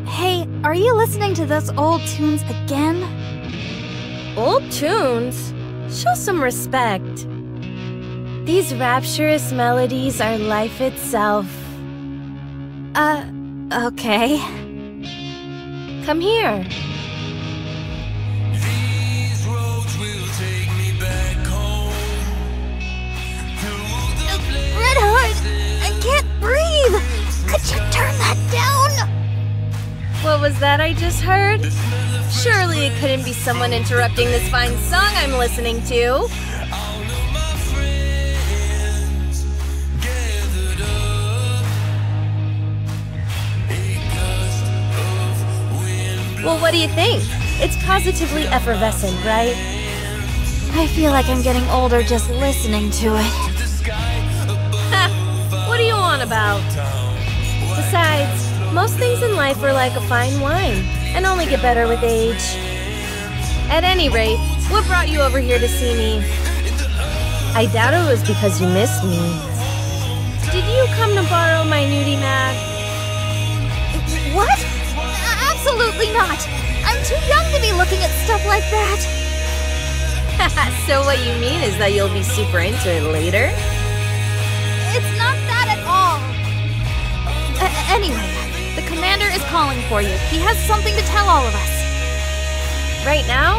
Hey, are you listening to those old tunes again? Old tunes? Show some respect. These rapturous melodies are life itself. Okay. Come here. These roads will take me back home. Red Hood! I can't breathe! Could you turn that down? What was that I just heard? Surely it couldn't be someone interrupting this fine song I'm listening to. Well, what do you think? It's positively effervescent, right? I feel like I'm getting older just listening to it. Ha! What do you want about? Besides, most things in life are like a fine wine, and only get better with age. At any rate, what brought you over here to see me? I doubt it was because you missed me. Did you come to borrow my nudie mag? What? Absolutely not! I'm too young to be looking at stuff like that! So what you mean is that you'll be super into it later? It's not that at all! Anyway, the commander is calling for you. He has something to tell all of us. Right now?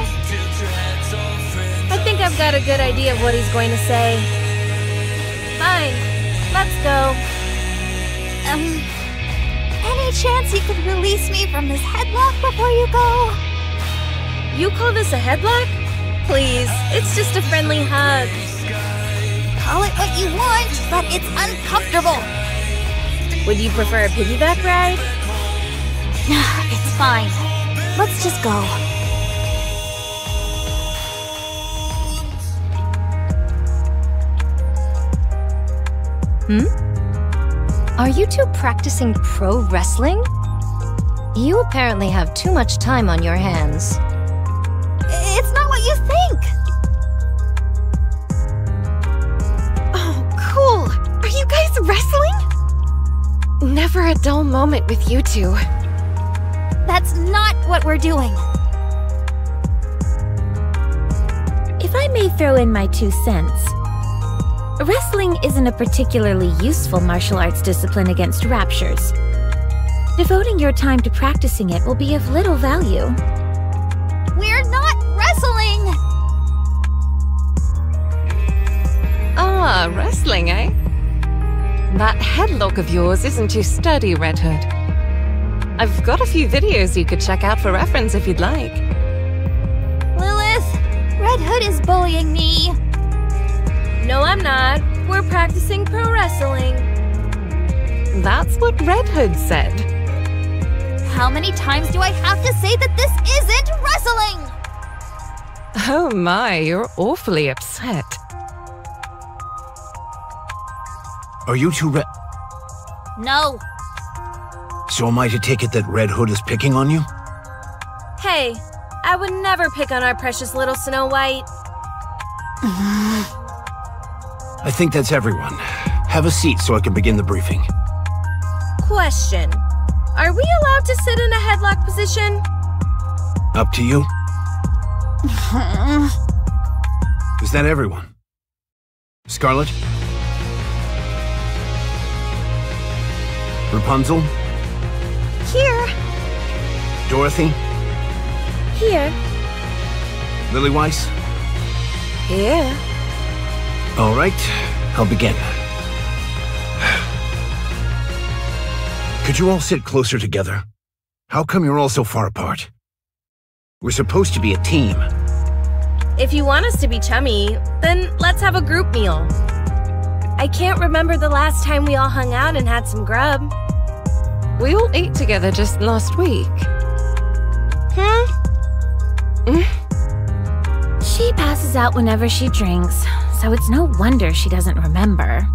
I think I've got a good idea of what he's going to say. Fine, let's go. Any chance you could release me from this headlock before you go? You call this a headlock? Please, it's just a friendly hug. Call it what you want, but it's uncomfortable. Would you prefer a piggyback ride? It's fine. Let's just go. Are you two practicing pro wrestling? You apparently have too much time on your hands. It's not what you think! Oh, cool! Are you guys wrestling? Never a dull moment with you two. That's not what we're doing. If I may throw in my 2 cents. Wrestling isn't a particularly useful martial arts discipline against raptures. Devoting your time to practicing it will be of little value. We're not wrestling! Ah, wrestling, eh? That headlock of yours isn't too sturdy, Red Hood. I've got a few videos you could check out for reference if you'd like. Lilith, Red Hood is bullying me. No, I'm not. We're practicing pro wrestling. That's what Red Hood said. How many times do I have to say that this isn't wrestling? Oh my, you're awfully upset. Are you two No. So am I to take it that Red Hood is picking on you? Hey, I would never pick on our precious little Snow White. I think that's everyone. Have a seat so I can begin the briefing. Question. Are we allowed to sit in a headlock position? Up to you. Is that everyone? Scarlet? Rapunzel? Here! Dorothy? Here! Lily Weiss? Here. All right, I'll begin. Could you all sit closer together? How come you're all so far apart? We're supposed to be a team. If you want us to be chummy, then let's have a group meal. I can't remember the last time we all hung out and had some grub. We all ate together just last week. She passes out whenever she drinks, so it's no wonder she doesn't remember.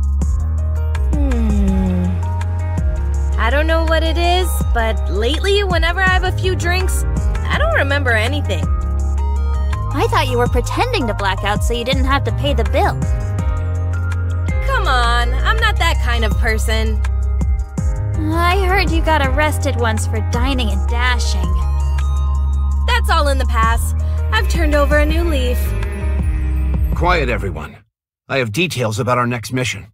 I don't know what it is, but lately, whenever I have a few drinks, I don't remember anything. I thought you were pretending to black out so you didn't have to pay the bill. Come on, I'm not that kind of person. I heard you got arrested once for dining and dashing. That's all in the past. I've turned over a new leaf. Quiet, everyone. I have details about our next mission.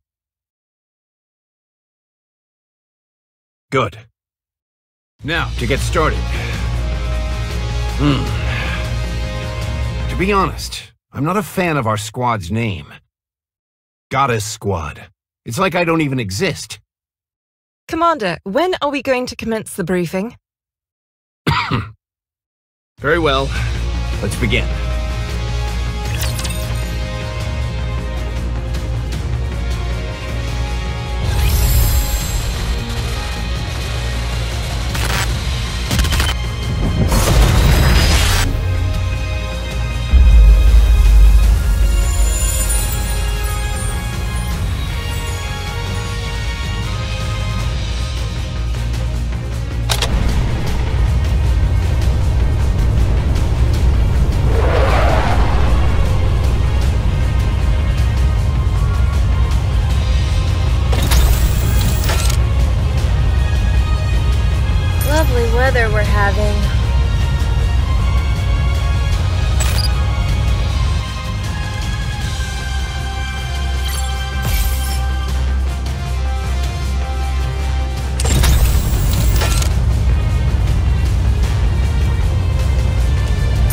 Good. Now, to get started. To be honest, I'm not a fan of our squad's name. Goddess Squad. It's like I don't even exist. Commander, when are we going to commence the briefing? Very well. Let's begin. Weather we're having.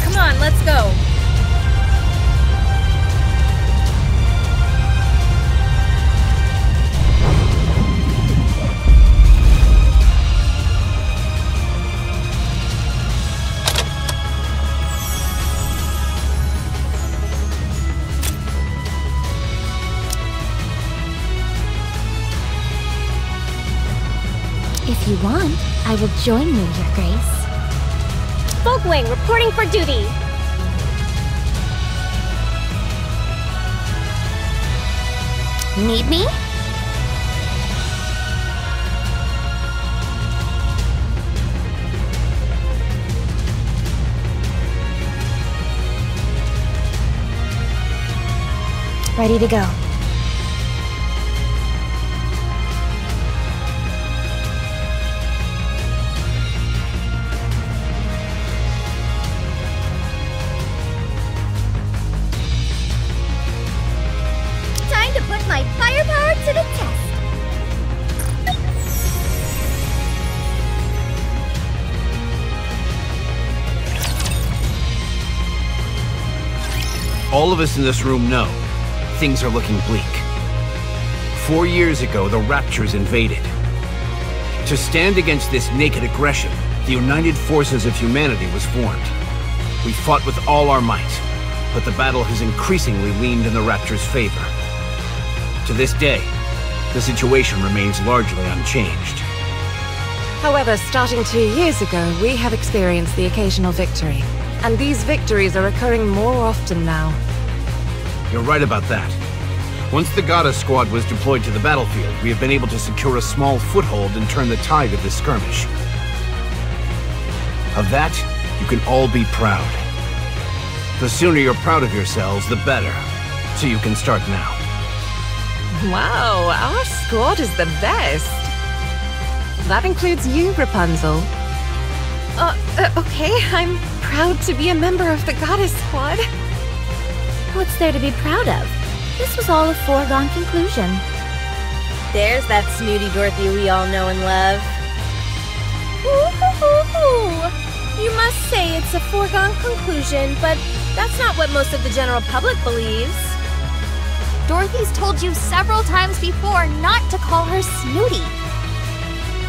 Come on, let's go. If you want, I will join you, Your Grace. Folkwing, reporting for duty. Need me? Ready to go. My firepower to the test. All of us in this room know things are looking bleak. 4 years ago, the Raptures invaded. To stand against this naked aggression, the United Forces of Humanity was formed. We fought with all our might, but the battle has increasingly leaned in the Raptures' favor. To this day, the situation remains largely unchanged. However, starting 2 years ago, we have experienced the occasional victory. And these victories are occurring more often now. You're right about that. Once the Goddess Squad was deployed to the battlefield, we have been able to secure a small foothold and turn the tide of this skirmish. Of that, you can all be proud. The sooner you're proud of yourselves, the better. So you can start now. Wow, our squad is the best. That includes you, Rapunzel. Okay, I'm proud to be a member of the Goddess Squad. What's there to be proud of? This was all a foregone conclusion. There's that snooty Dorothy we all know and love. Ooh. You must say it's a foregone conclusion, but that's not what most of the general public believes. Dorothy's told you several times before not to call her snooty.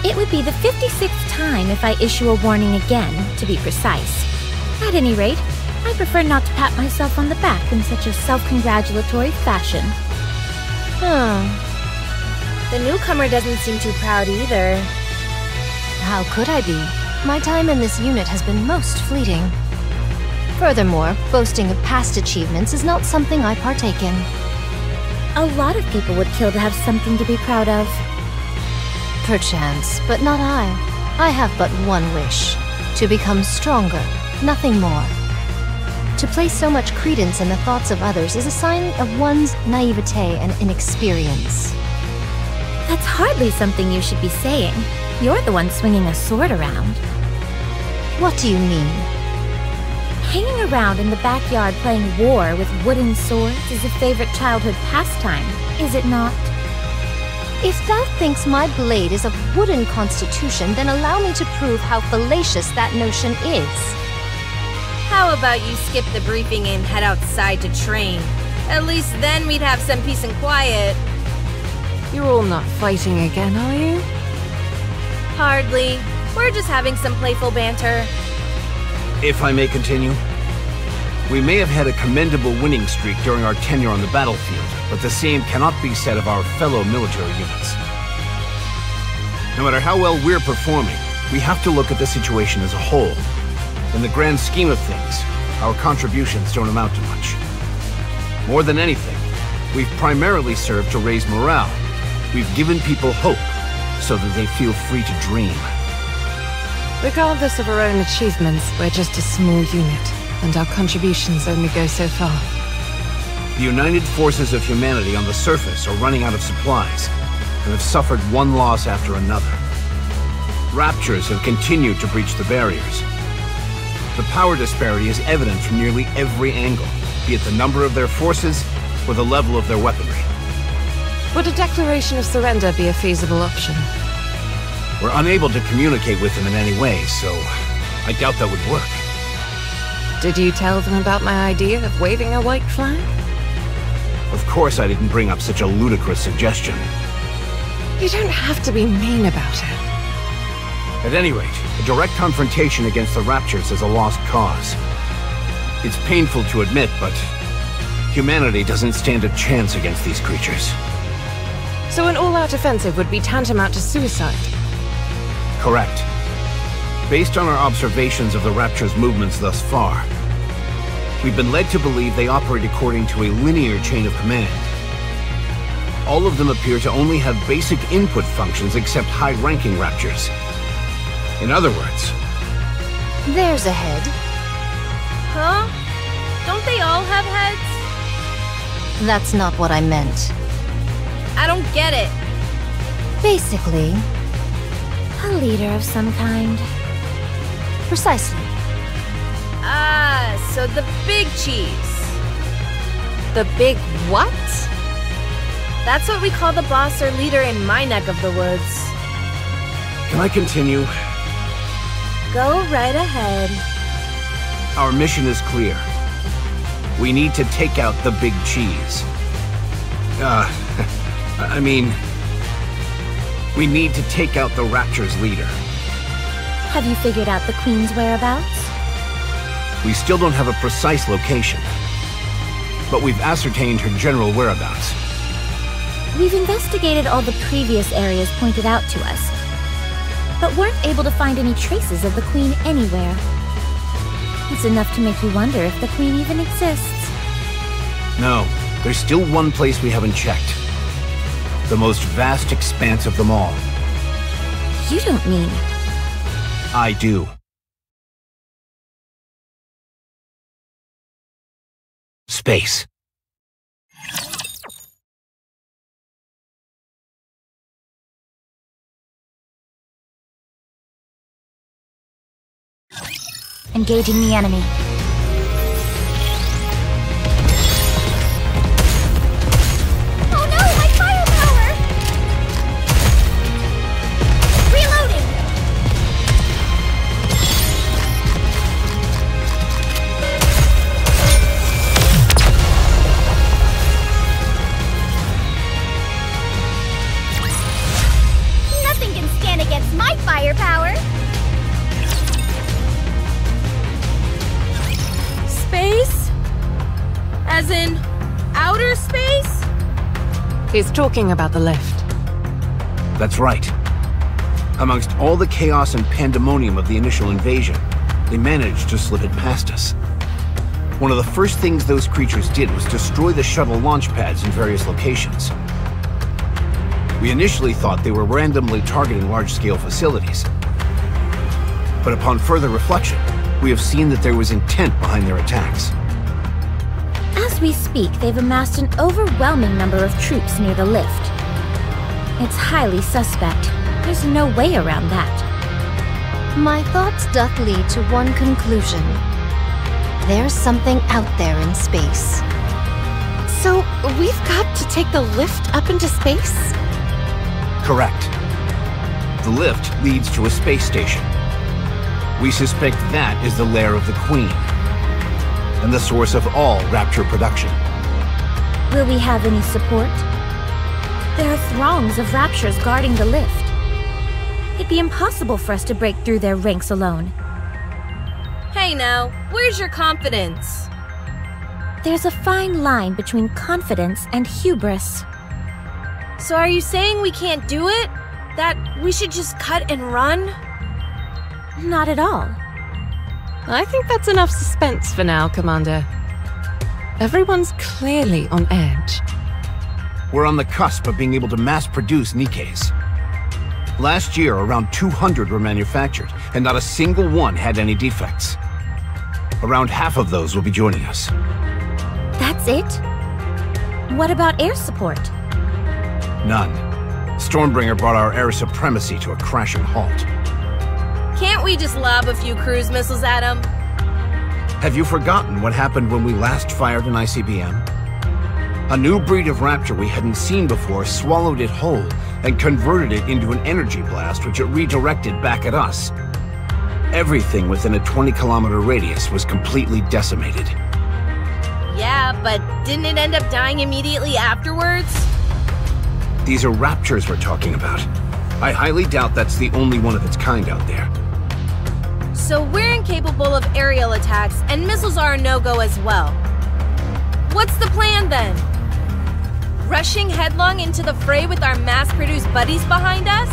It would be the 56th time if I issue a warning again, to be precise. At any rate, I prefer not to pat myself on the back in such a self-congratulatory fashion. The newcomer doesn't seem too proud either. How could I be? My time in this unit has been most fleeting. Furthermore, boasting of past achievements is not something I partake in. A lot of people would kill to have something to be proud of. Perchance, but not I. I have but one wish. To become stronger, nothing more. To place so much credence in the thoughts of others is a sign of one's naivete and inexperience. That's hardly something you should be saying. You're the one swinging a sword around. What do you mean? Hanging around in the backyard playing war with wooden swords is a favorite childhood pastime, is it not? If thou thinks my blade is of wooden constitution, then allow me to prove how fallacious that notion is. How about you skip the briefing and head outside to train? At least then we'd have some peace and quiet. You're all not fighting again, are you? Hardly. We're just having some playful banter. If I may continue, we may have had a commendable winning streak during our tenure on the battlefield, but the same cannot be said of our fellow military units. No matter how well we're performing, we have to look at the situation as a whole. In the grand scheme of things, our contributions don't amount to much. More than anything, we've primarily served to raise morale. We've given people hope, so that they feel free to dream. Regardless of our own achievements, we're just a small unit, and our contributions only go so far. The united forces of humanity on the surface are running out of supplies, and have suffered one loss after another. Raptures have continued to breach the barriers. The power disparity is evident from nearly every angle, be it the number of their forces or the level of their weaponry. Would a declaration of surrender be a feasible option? We're unable to communicate with them in any way, so I doubt that would work. Did you tell them about my idea of waving a white flag? Of course I didn't bring up such a ludicrous suggestion. You don't have to be mean about it. At any rate, a direct confrontation against the Raptures is a lost cause. It's painful to admit, but humanity doesn't stand a chance against these creatures. So an all-out offensive would be tantamount to suicide? Correct. Based on our observations of the Rapture's movements thus far, we've been led to believe they operate according to a linear chain of command. All of them appear to only have basic input functions except high-ranking Raptures. In other words... There's a head. Huh? Don't they all have heads? That's not what I meant. I don't get it. Basically, A leader of some kind. precisely. Ah, so the big cheese. The big what? That's what we call the boss or leader in my neck of the woods. Can I continue? Go right ahead. Our mission is clear. We need to take out the big cheese. I mean... we need to take out the Rapture's leader. Have you figured out the Queen's whereabouts? We still don't have a precise location, but we've ascertained her general whereabouts. We've investigated all the previous areas pointed out to us, but weren't able to find any traces of the Queen anywhere. It's enough to make you wonder if the Queen even exists. No, there's still one place we haven't checked. The most vast expanse of them all. You don't mean... I do. Space. Engaging the enemy. Oh no, my firepower! Reloading! Nothing can stand against my firepower! Space? As in, outer space? He's talking about the lift. That's right. Amongst all the chaos and pandemonium of the initial invasion, they managed to slip it past us. One of the first things those creatures did was destroy the shuttle launch pads in various locations. We initially thought they were randomly targeting large-scale facilities. But upon further reflection, we have seen that there was intent behind their attacks. As we speak, they've amassed an overwhelming number of troops near the lift. It's highly suspect. There's no way around that. My thoughts doth lead to one conclusion. There's something out there in space. So, we've got to take the lift up into space? Correct. The lift leads to a space station. We suspect that is the lair of the Queen, and the source of all Rapture production. Will we have any support? There are throngs of Raptures guarding the lift. It'd be impossible for us to break through their ranks alone. Hey now, where's your confidence? There's a fine line between confidence and hubris. So are you saying we can't do it? That we should just cut and run? Not at all. I think that's enough suspense for now, Commander. Everyone's clearly on edge. We're on the cusp of being able to mass-produce Nikkes. Last year, around 200 were manufactured, and not a single one had any defects. Around half of those will be joining us. That's it? What about air support? None. Stormbringer brought our air supremacy to a crashing halt. Can't we just lob a few cruise missiles at them? Have you forgotten what happened when we last fired an ICBM? A new breed of Rapture we hadn't seen before swallowed it whole and converted it into an energy blast which it redirected back at us. Everything within a 20-kilometer radius was completely decimated. Yeah, but didn't it end up dying immediately afterwards? These are Raptures we're talking about. I highly doubt that's the only one of its kind out there. So we're incapable of aerial attacks, and missiles are a no-go as well. What's the plan then? Rushing headlong into the fray with our mass-produced buddies behind us?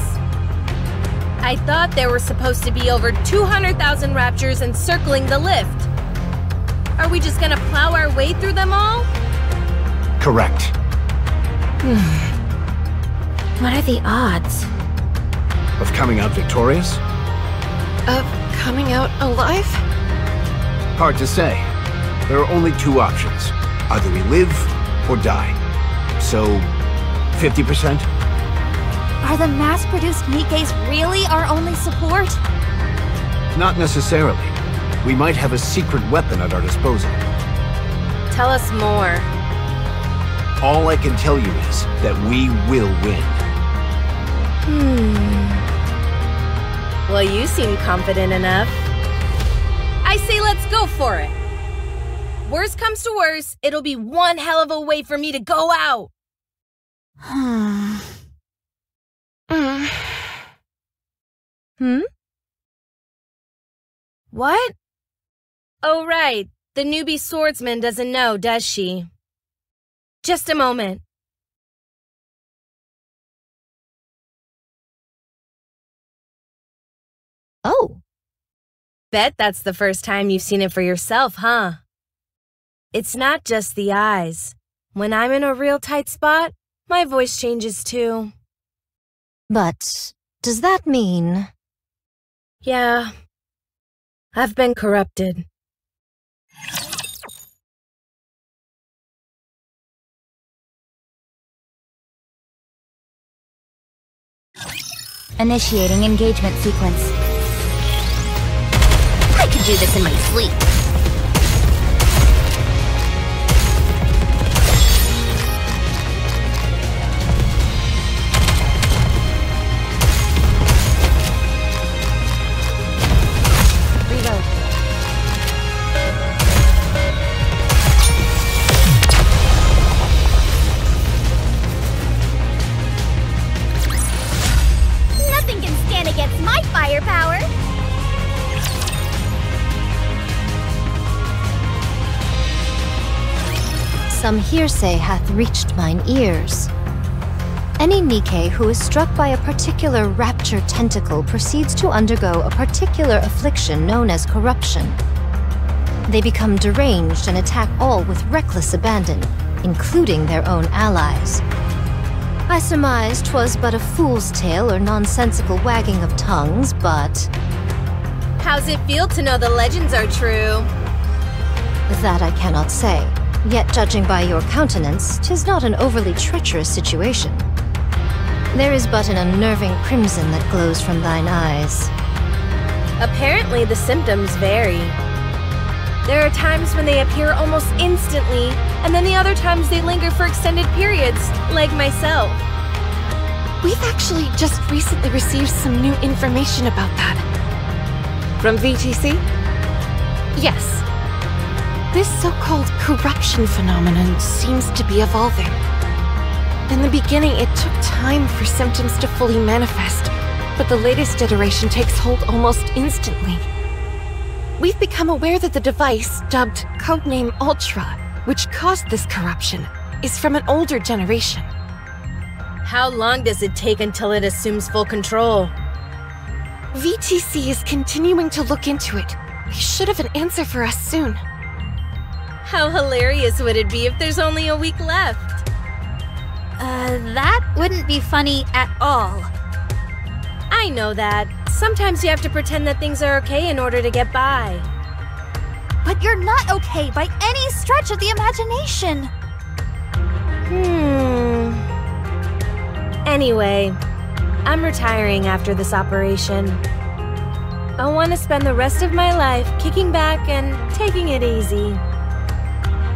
I thought there were supposed to be over 200,000 Raptures encircling the lift. Are we just gonna plow our way through them all? Correct. What are the odds? Of coming out victorious? Of coming out alive? Hard to say. There are only two options. Either we live or die. So, 50%? Are the mass-produced Nikkes really our only support? Not necessarily. We might have a secret weapon at our disposal. Tell us more. All I can tell you is that we will win. Well, you seem confident enough. I say let's go for it. Worst comes to worst, it'll be one hell of a way for me to go out. What? Oh, right. The newbie swordsman doesn't know, does she? Just a moment. Oh, Bet that's the first time you've seen it for yourself, huh? It's not just the eyes. When I'm in a real tight spot, my voice changes too. but does that mean... Yeah. I've been corrupted. Initiating engagement sequence. I could do this in my sleep. Reload. Nothing can stand against my firepower. Some hearsay hath reached mine ears. Any Nikke who is struck by a particular rapture tentacle proceeds to undergo a particular affliction known as corruption. They become deranged and attack all with reckless abandon, including their own allies. I surmise 'twas but a fool's tale or nonsensical wagging of tongues, but How's it feel to know the legends are true? that I cannot say. Yet judging by your countenance, 'tis not an overly treacherous situation. There is but an unnerving crimson that glows from thine eyes. Apparently, the symptoms vary. There are times when they appear almost instantly, and then the other times they linger for extended periods, like myself. We've actually just recently received some new information about that. From VTC? Yes. This so-called corruption phenomenon seems to be evolving. In the beginning, it took time for symptoms to fully manifest, but the latest iteration takes hold almost instantly. We've become aware that the device, dubbed Codename Ultra, which caused this corruption, is from an older generation. How long does it take until it assumes full control? VTC is continuing to look into it. We should have an answer for us soon. How hilarious would it be if there's only a week left? That wouldn't be funny at all. I know that. Sometimes you have to pretend that things are okay in order to get by. But you're not okay by any stretch of the imagination. Anyway, I'm retiring after this operation. I want to spend the rest of my life kicking back and taking it easy.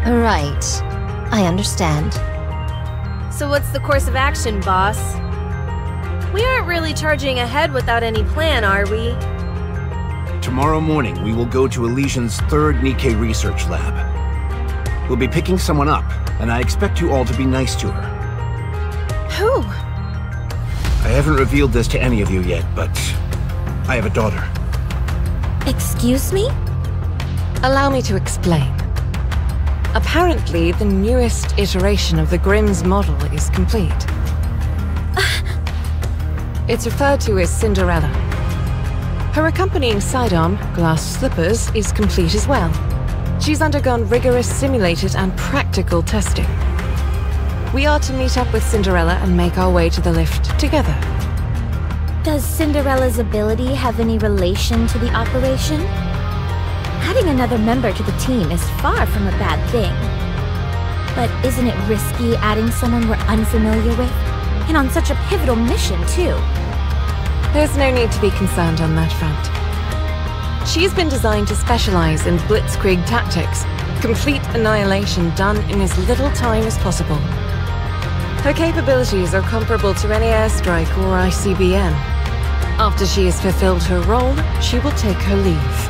Right. I understand. So what's the course of action, boss? We aren't really charging ahead without any plan, are we? Tomorrow morning, we will go to Elysian's third Nikke research lab. We'll be picking someone up, and I expect you all to be nice to her. Who? I haven't revealed this to any of you yet, but I have a daughter. Excuse me? Allow me to explain. Apparently, the newest iteration of the Grimm's model is complete. It's referred to as Cinderella. Her accompanying sidearm, glass slippers, is complete as well. She's undergone rigorous simulated and practical testing. We are to meet up with Cinderella and make our way to the lift together. Does Cinderella's ability have any relation to the operation? Adding another member to the team is far from a bad thing. But isn't it risky adding someone we're unfamiliar with? And on such a pivotal mission, too. There's no need to be concerned on that front. She's been designed to specialize in blitzkrieg tactics, complete annihilation done in as little time as possible. Her capabilities are comparable to any airstrike or ICBM. After she has fulfilled her role, she will take her leave.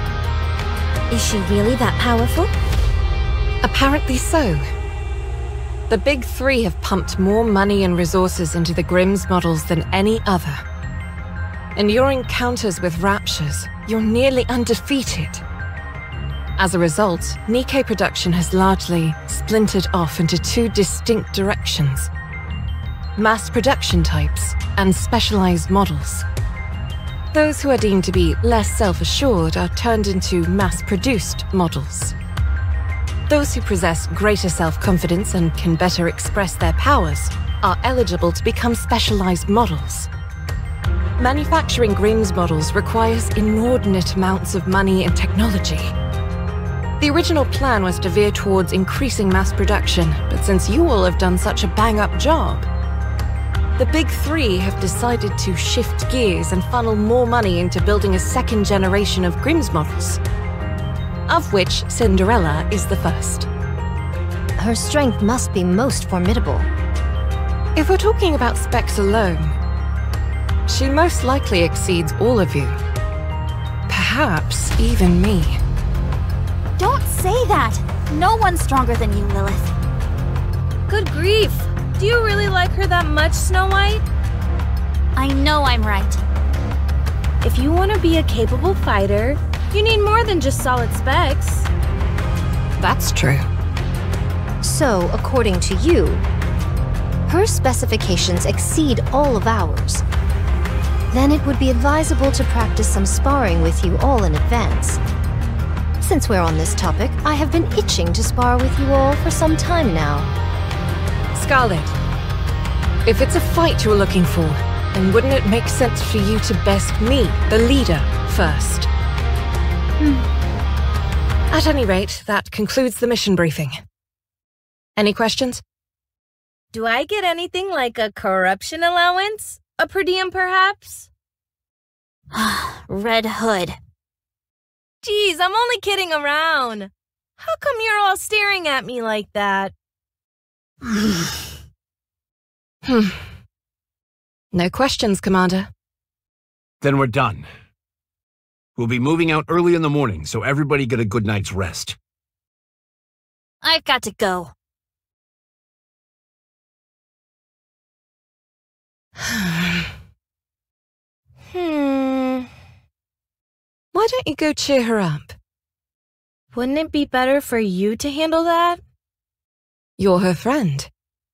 Is she really that powerful? Apparently so. The Big Three have pumped more money and resources into the Grimm's models than any other. In your encounters with Raptures, you're nearly undefeated. As a result, Nikke production has largely splintered off into two distinct directions: mass production types and specialized models. Those who are deemed to be less self-assured are turned into mass-produced models. Those who possess greater self-confidence and can better express their powers are eligible to become specialized models. Manufacturing Grimm's models requires inordinate amounts of money and technology. The original plan was to veer towards increasing mass production, but since you all have done such a bang-up job, the Big Three have decided to shift gears and funnel more money into building a second generation of Grimm's models, of which Cinderella is the first. Her strength must be most formidable. If we're talking about specs alone, she most likely exceeds all of you. Perhaps even me. Don't say that! No one's stronger than you, Lilith. Good grief! Do you really like her that much, Snow White? I know I'm right. If you want to be a capable fighter, you need more than just solid specs. That's true. So, according to you, her specifications exceed all of ours. Then it would be advisable to practice some sparring with you all in advance. Since we're on this topic, I have been itching to spar with you all for some time now. Scarlet, if it's a fight you're looking for, then wouldn't it make sense for you to best me, the leader, first? At any rate, that concludes the mission briefing. Any questions? Do I get anything like a corruption allowance? A per diem, perhaps? Red Hood. Geez, I'm only kidding around. How come you're all staring at me like that? No questions, Commander. Then we're done. We'll be moving out early in the morning, so everybody get a good night's rest. I've got to go. Why don't you go cheer her up? Wouldn't it be better for you to handle that? You're her friend.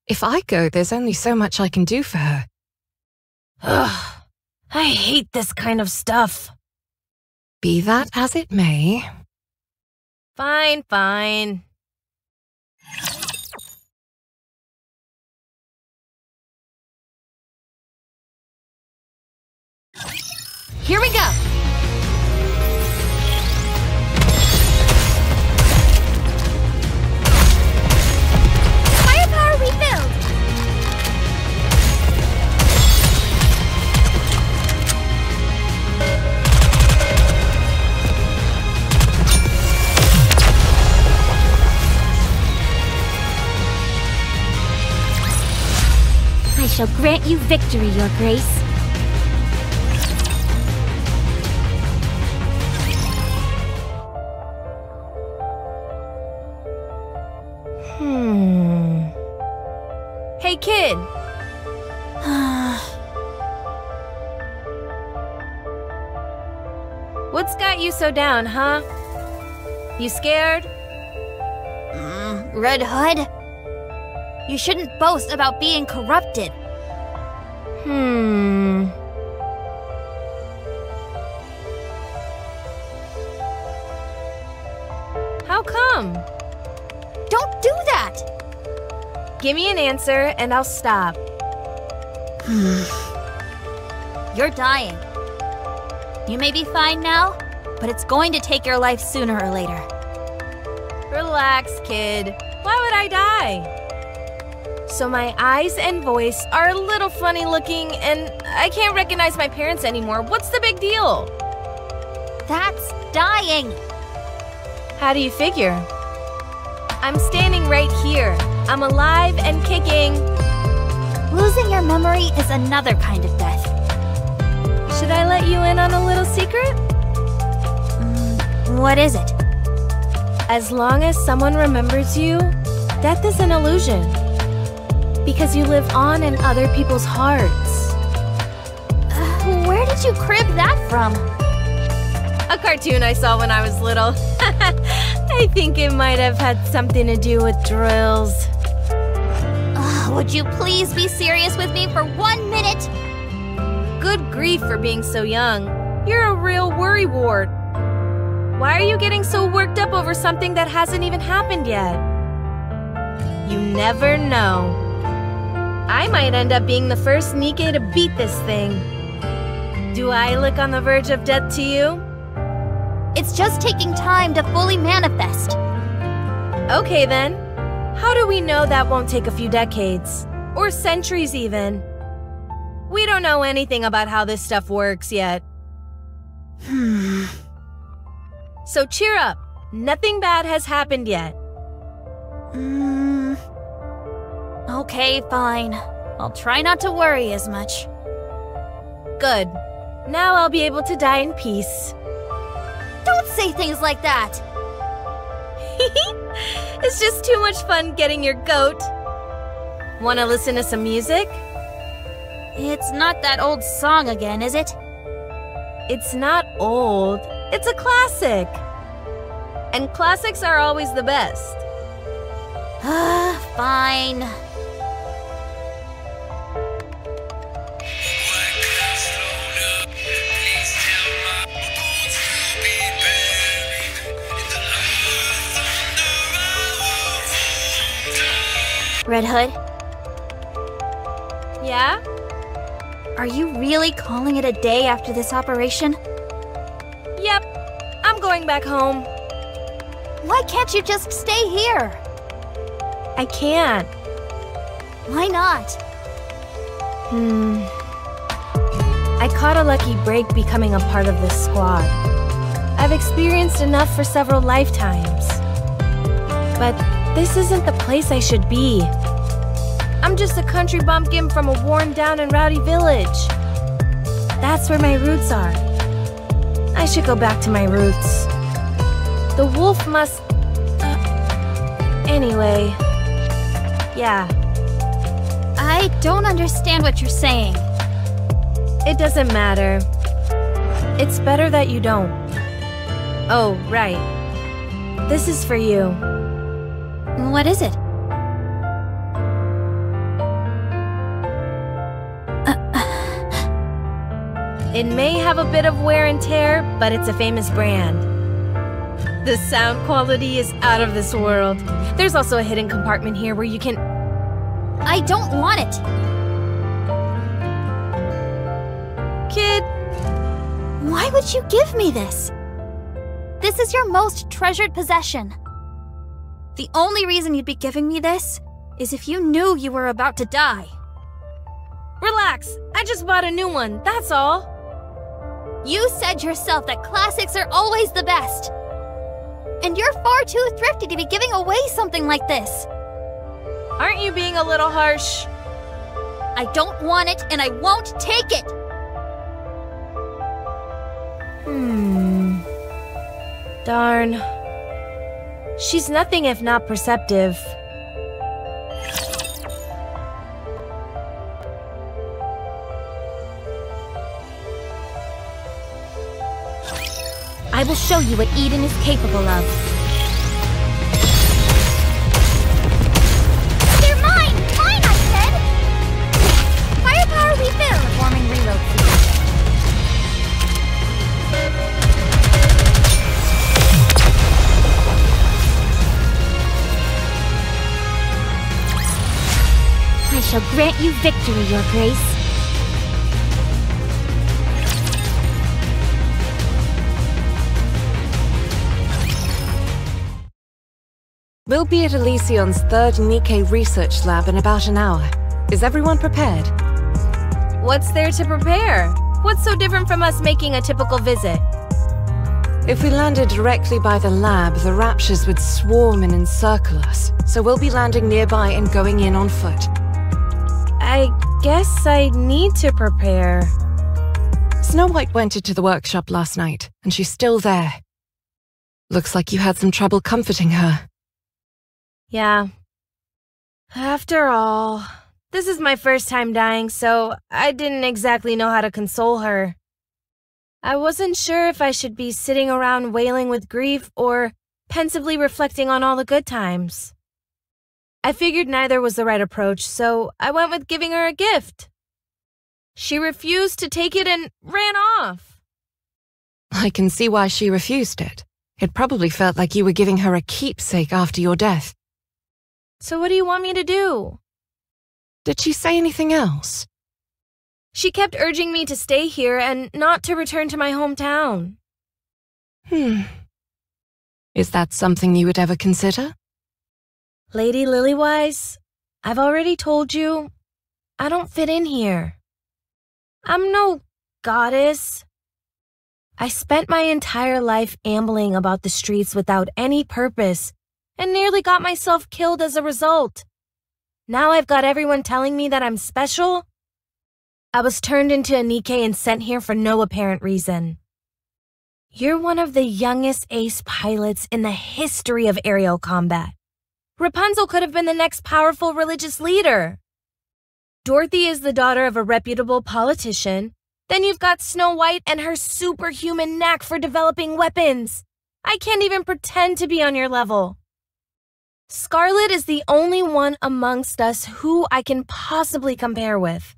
If I go, there's only so much I can do for her. Ugh, I hate this kind of stuff. Be that as it may. Fine, fine. Here we go! Firepower refilled! I shall grant you victory, Your Grace. Hey, kid. What's got you so down, huh? You scared? Red Hood? You shouldn't boast about being corrupted. How come? Don't do that! Give me an answer and I'll stop. You're dying. You may be fine now, but it's going to take your life sooner or later. Relax, kid. Why would I die? So my eyes and voice are a little funny looking and I can't recognize my parents anymore. What's the big deal? That's dying! How do you figure? I'm standing right here. I'm alive and kicking. Losing your memory is another kind of death. Should I let you in on a little secret? What is it? As long as someone remembers you, death is an illusion. Because you live on in other people's hearts. Where did you crib that from? A cartoon I saw when I was little. I think it might have had something to do with drills. Would you please be serious with me for 1 minute? Good grief for being so young. You're a real worrywart. Why are you getting so worked up over something that hasn't even happened yet? You never know. I might end up being the first Nikke to beat this thing. Do I look on the verge of death to you? It's just taking time to fully manifest. Okay then. How do we know that won't take a few decades? Or centuries even? We don't know anything about how this stuff works yet. So cheer up. Nothing bad has happened yet. Okay, fine. I'll try not to worry as much. Good. Now I'll be able to die in peace. Don't say things like that! It's just too much fun getting your goat. Wanna listen to some music? It's not that old song again, is it? It's not old. It's a classic. And classics are always the best. Fine. Red Hood? Yeah? Are you really calling it a day after this operation? Yep. I'm going back home. Why can't you just stay here? I can't. Why not? I caught a lucky break becoming a part of this squad. I've experienced enough for several lifetimes. But this isn't the place I should be. I'm just a country bumpkin from a worn-down and rowdy village. That's where my roots are. I should go back to my roots. The wolf must... Anyway... Yeah. I don't understand what you're saying. It doesn't matter. It's better that you don't. Oh, right. This is for you. What is it? It may have a bit of wear and tear, but it's a famous brand. The sound quality is out of this world. There's also a hidden compartment here where you can... I don't want it. Kid, Why would you give me this? This is your most treasured possession. The only reason you'd be giving me this is if you knew you were about to die. relax. I just bought a new one, that's all. You said yourself that classics are always the best. And you're far too thrifty to be giving away something like this. Aren't you being a little harsh? I don't want it, and I won't take it! Darn. She's nothing if not perceptive. I will show you what Eden is capable of. They're mine! Mine, I said! Firepower refill! Performing reload sequence. I shall grant you victory, Your Grace. We'll be at Elysion's third Nikke research lab in about an hour. Is everyone prepared? What's there to prepare? What's so different from us making a typical visit? If we landed directly by the lab, the Raptures would swarm and encircle us, so we'll be landing nearby and going in on foot. I guess I need to prepare. Snow White went into the workshop last night, and she's still there. Looks like you had some trouble comforting her. Yeah. After all, this is my first time dying, so I didn't exactly know how to console her. I wasn't sure if I should be sitting around wailing with grief or pensively reflecting on all the good times. I figured neither was the right approach, so I went with giving her a gift. She refused to take it and ran off. I can see why she refused it. It probably felt like you were giving her a keepsake after your death. So what do you want me to do? Did she say anything else? She kept urging me to stay here and not to return to my hometown. Is that something you would ever consider? Lady Lilywise, I've already told you, I don't fit in here. I'm no goddess. I spent my entire life ambling about the streets without any purpose and nearly got myself killed as a result. Now I've got everyone telling me that I'm special. I was turned into a Nikke and sent here for no apparent reason. You're one of the youngest ace pilots in the history of aerial combat. Rapunzel could have been the next powerful religious leader. Dorothy is the daughter of a reputable politician. Then you've got Snow White and her superhuman knack for developing weapons. I can't even pretend to be on your level. Scarlet is the only one amongst us who I can possibly compare with.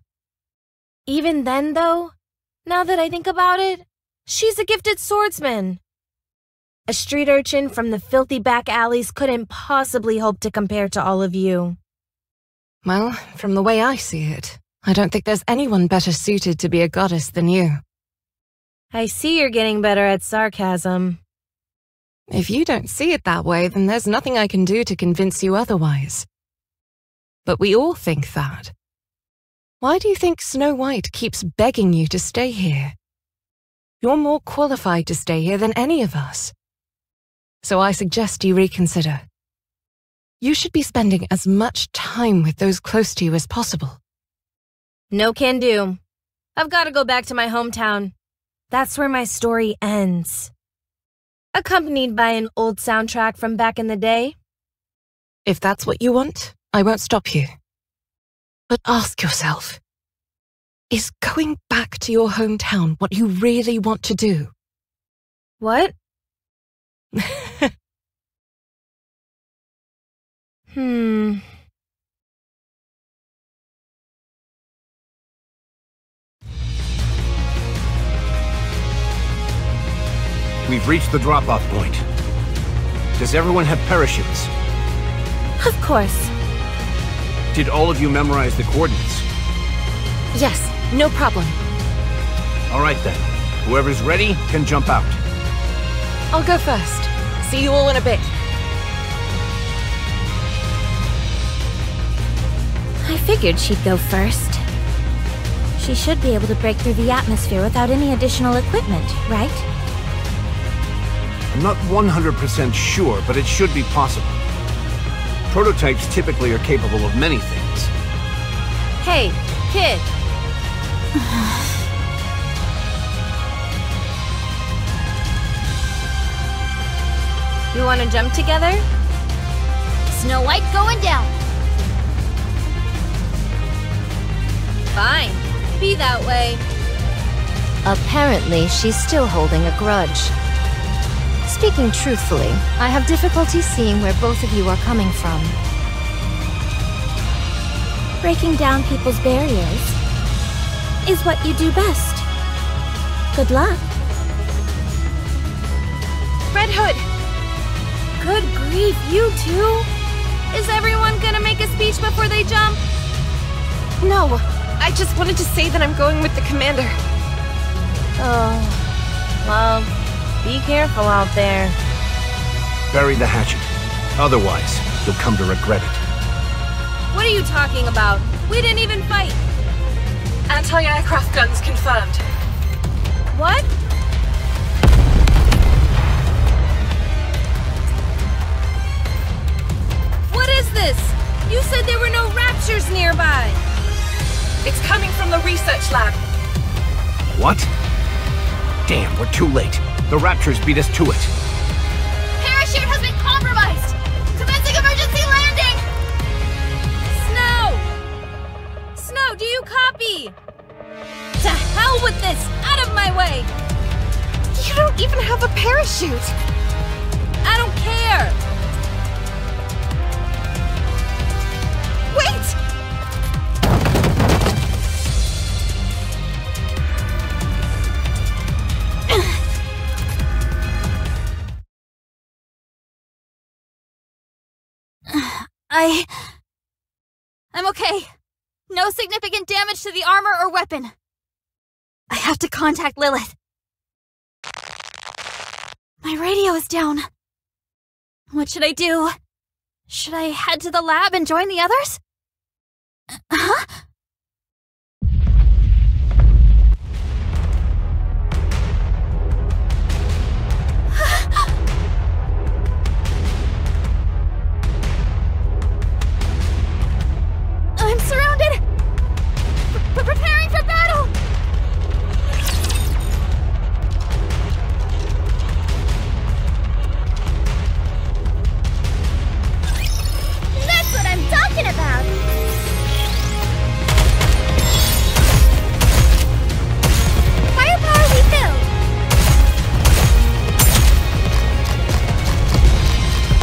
Even then, though, now that I think about it, she's a gifted swordsman. A street urchin from the filthy back alleys couldn't possibly hope to compare to all of you. Well, from the way I see it, I don't think there's anyone better suited to be a goddess than you. I see you're getting better at sarcasm. If you don't see it that way, then there's nothing I can do to convince you otherwise. but we all think that. Why do you think Snow White keeps begging you to stay here? You're more qualified to stay here than any of us. So I suggest you reconsider. You should be spending as much time with those close to you as possible. No can do. I've got to go back to my hometown. That's where my story ends. Accompanied by an old soundtrack from back in the day. If that's what you want, I won't stop you. But ask yourself, is going back to your hometown what you really want to do? What? We've reached the drop-off point. Does everyone have parachutes? Of course. Did all of you memorize the coordinates? Yes, no problem. All right then. Whoever's ready can jump out. I'll go first. See you all in a bit. I figured she'd go first. She should be able to break through the atmosphere without any additional equipment, right? I'm not 100% sure, but it should be possible. Prototypes typically are capable of many things. Hey, kid. You want to jump together? Snow White going down. Fine. Be that way. Apparently, she's still holding a grudge. Speaking truthfully, I have difficulty seeing where both of you are coming from. Breaking down people's barriers is what you do best. Good luck. Red Hood! Good grief, you two? Is everyone gonna make a speech before they jump? No, I just wanted to say that I'm going with the commander. Oh, well, be careful out there. Bury the hatchet. Otherwise, you'll come to regret it. What are you talking about? We didn't even fight. Anti-aircraft guns confirmed. What? What is this? You said there were no Raptures nearby. It's coming from the research lab. What? Damn, we're too late. The Raptors beat us to it. Parachute has been compromised! Commencing emergency landing! Snow! Snow, do you copy? To hell with this! Out of my way! You don't even have a parachute! I don't care! Wait! I'm okay. No significant damage to the armor or weapon. I have to contact Lilith. My radio is down. What should I do? Should I head to the lab and join the others? Huh? I'm surrounded! Preparing for battle! That's what I'm talking about! Firepower refilled!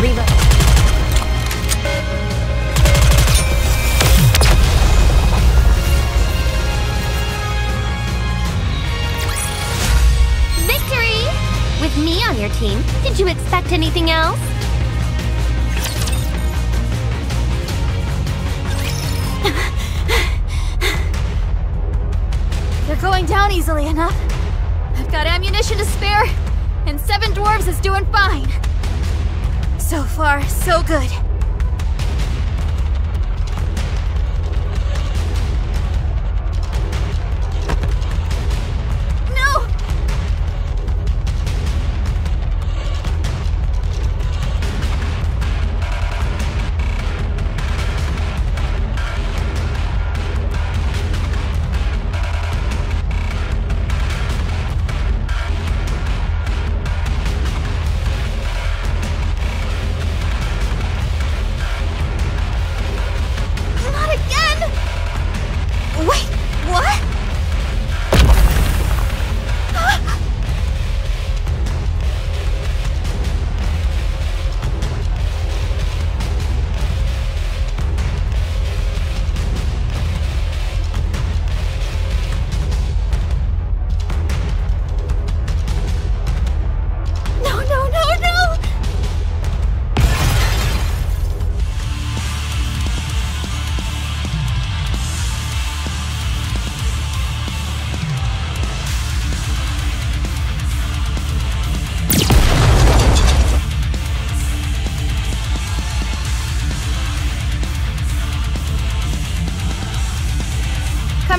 Reload. With me on your team, did you expect anything else? They're going down easily enough. I've got ammunition to spare, and 7 dwarves is doing fine. So far, so good.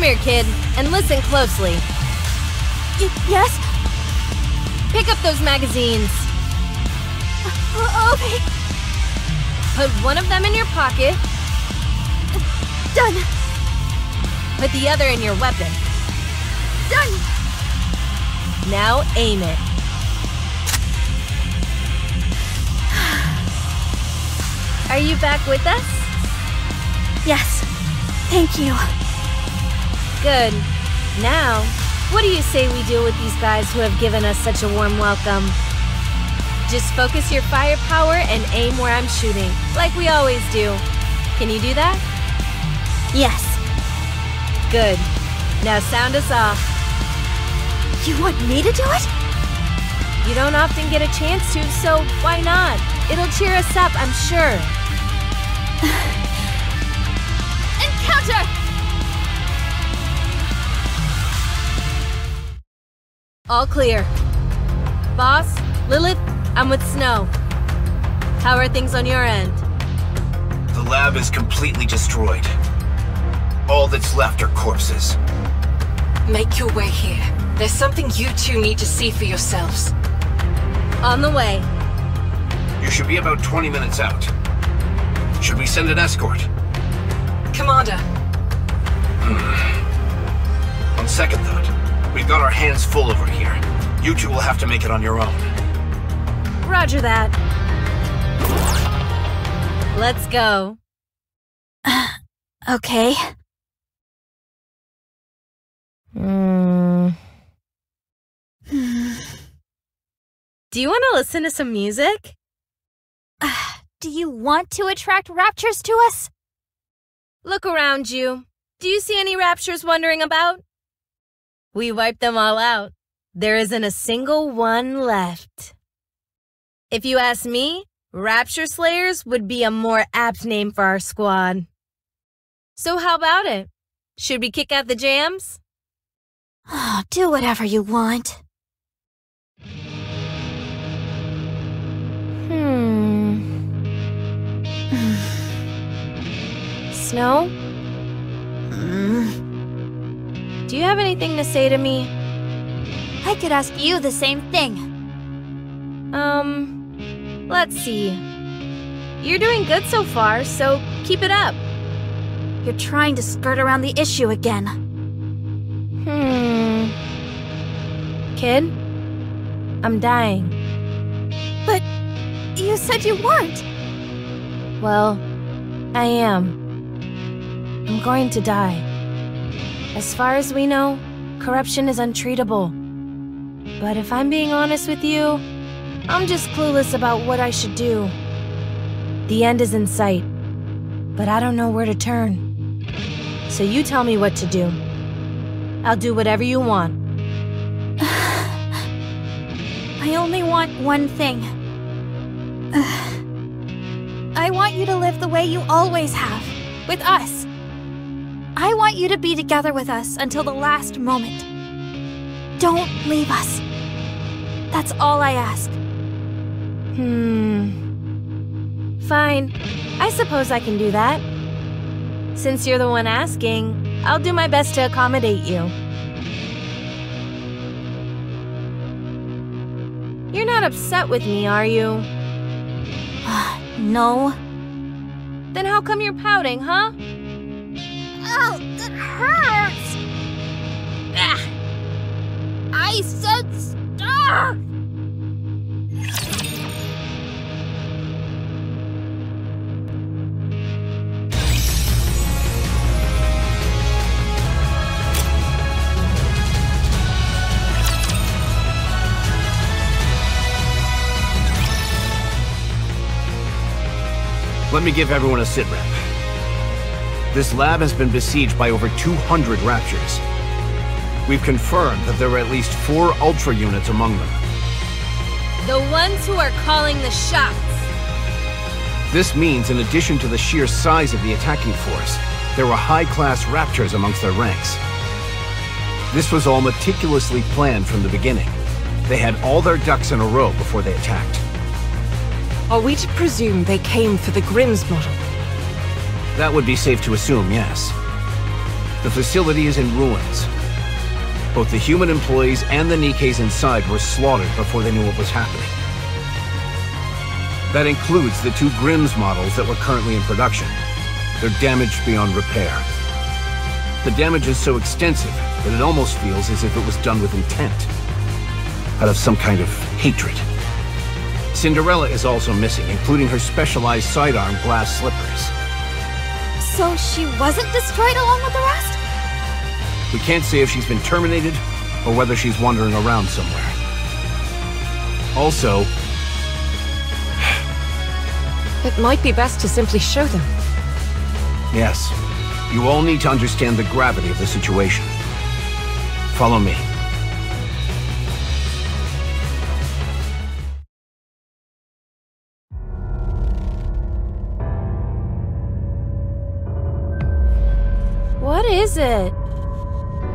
here, kid, and listen closely. Yes? Pick up those magazines. Okay. Put one of them in your pocket. Done. Put the other in your weapon. Done. Now aim it. Are you back with us? Yes. Thank you. Good. Now, what do you say we deal with these guys who have given us such a warm welcome? Just focus your firepower and aim where I'm shooting, like we always do. Can you do that? Yes. Good. Now sound us off. You want me to do it? You don't often get a chance to, so why not? It'll cheer us up, I'm sure. Encounter! All clear. Boss, Lilith, I'm with Snow. How are things on your end? The lab is completely destroyed. All that's left are corpses. Make your way here. There's something you two need to see for yourselves. On the way. You should be about 20 minutes out. Should we send an escort? Commander. On second thought, we've got our hands full over here. You two will have to make it on your own. Roger that. Let's go. Okay. Do you want to listen to some music? Do you want to attract raptures to us? Look around you. Do you see any raptures wandering about? We wiped them all out. There isn't a single one left. If you ask me, Rapture Slayers would be a more apt name for our squad. So how about it? Should we kick out the jams? Do whatever you want. Snow? Do you have anything to say to me? I could ask you the same thing. Let's see. You're doing good so far, so keep it up. You're trying to skirt around the issue again. Kid? I'm dying. But you said you weren't. Well, I am. I'm going to die. As far as we know, corruption is untreatable. But if I'm being honest with you, I'm just clueless about what I should do. The end is in sight, but I don't know where to turn. So you tell me what to do. I'll do whatever you want. I only want one thing. I want you to live the way you always have, with us. I want you to be together with us until the last moment. Don't leave us. That's all I ask. Fine. I suppose I can do that. Since you're the one asking, I'll do my best to accommodate you. You're not upset with me, are you? No. Then how come you're pouting, huh? Oh, it hurts! I said stop! Let me give everyone a sit rep. This lab has been besieged by over 200 Raptures. We've confirmed that there are at least 4 Ultra units among them. The ones who are calling the shots. This means, in addition to the sheer size of the attacking force, there were high-class Raptors amongst their ranks. This was all meticulously planned from the beginning. They had all their ducks in a row before they attacked. Are we to presume they came for the Grimm's model? That would be safe to assume, yes. The facility is in ruins. Both the human employees and the Nikkes inside were slaughtered before they knew what was happening. That includes the 2 Grimm's models that were currently in production. They're damaged beyond repair. The damage is so extensive that it almost feels as if it was done with intent. Out of some kind of hatred. Cinderella is also missing, including her specialized sidearm glass slippers. So she wasn't destroyed along with the rest? We can't say if she's been terminated, or whether she's wandering around somewhere. Also, it might be best to simply show them. yes, you all need to understand the gravity of the situation. Follow me. What is it?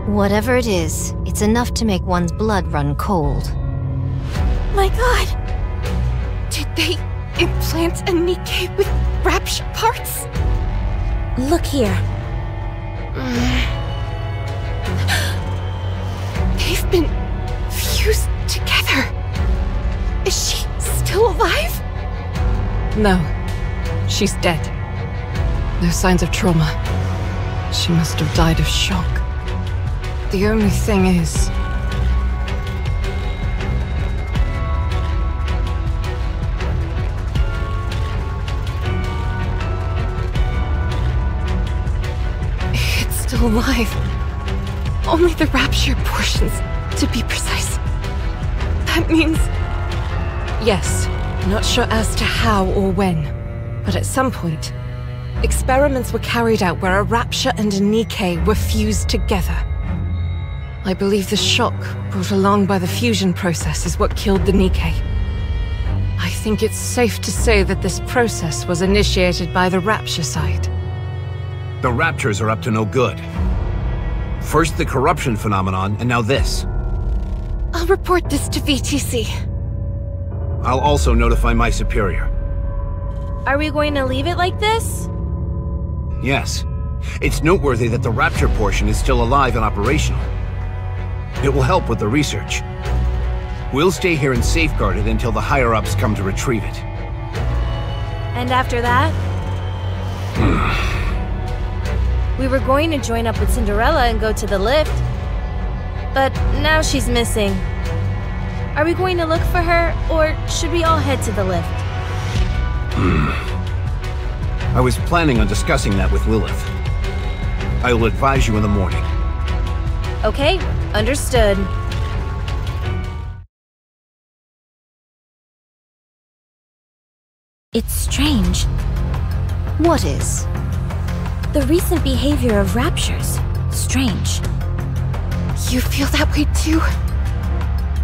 Whatever it is, it's enough to make one's blood run cold. My god! Did they implant a Nikke with Rapture parts? Look here. They've been fused together. Is she still alive? No. She's dead. No signs of trauma. She must have died of shock. The only thing is... it's still alive. Only the Rapture portions, to be precise. That means... yes, not sure as to how or when, but at some point, experiments were carried out where a Rapture and a Nikke were fused together. I believe the shock brought along by the fusion process is what killed the Nikke. I think it's safe to say that this process was initiated by the Rapture side. The Raptures are up to no good. First the corruption phenomenon, and now this. I'll report this to VTC. I'll also notify my superior. Are we going to leave it like this? Yes. It's noteworthy that the Rapture portion is still alive and operational. It will help with the research. We'll stay here and safeguard it until the higher-ups come to retrieve it. And after that? We were going to join up with Cinderella and go to the lift. But now she's missing. Are we going to look for her, or should we all head to the lift? I was planning on discussing that with Lilith. I will advise you in the morning. Okay, understood. It's strange. What is? The recent behavior of Raptures. Strange. You feel that way too?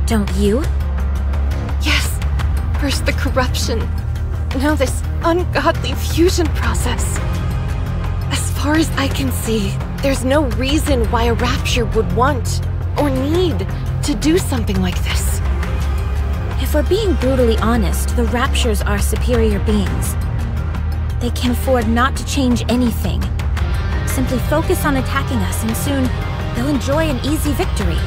Don't you? Yes. First the corruption. Now this ungodly fusion process. As far as I can see, there's no reason why a Rapture would want or need to do something like this. If we're being brutally honest, the Raptures are superior beings. They can afford not to change anything. Simply focus on attacking us and soon they'll enjoy an easy victory.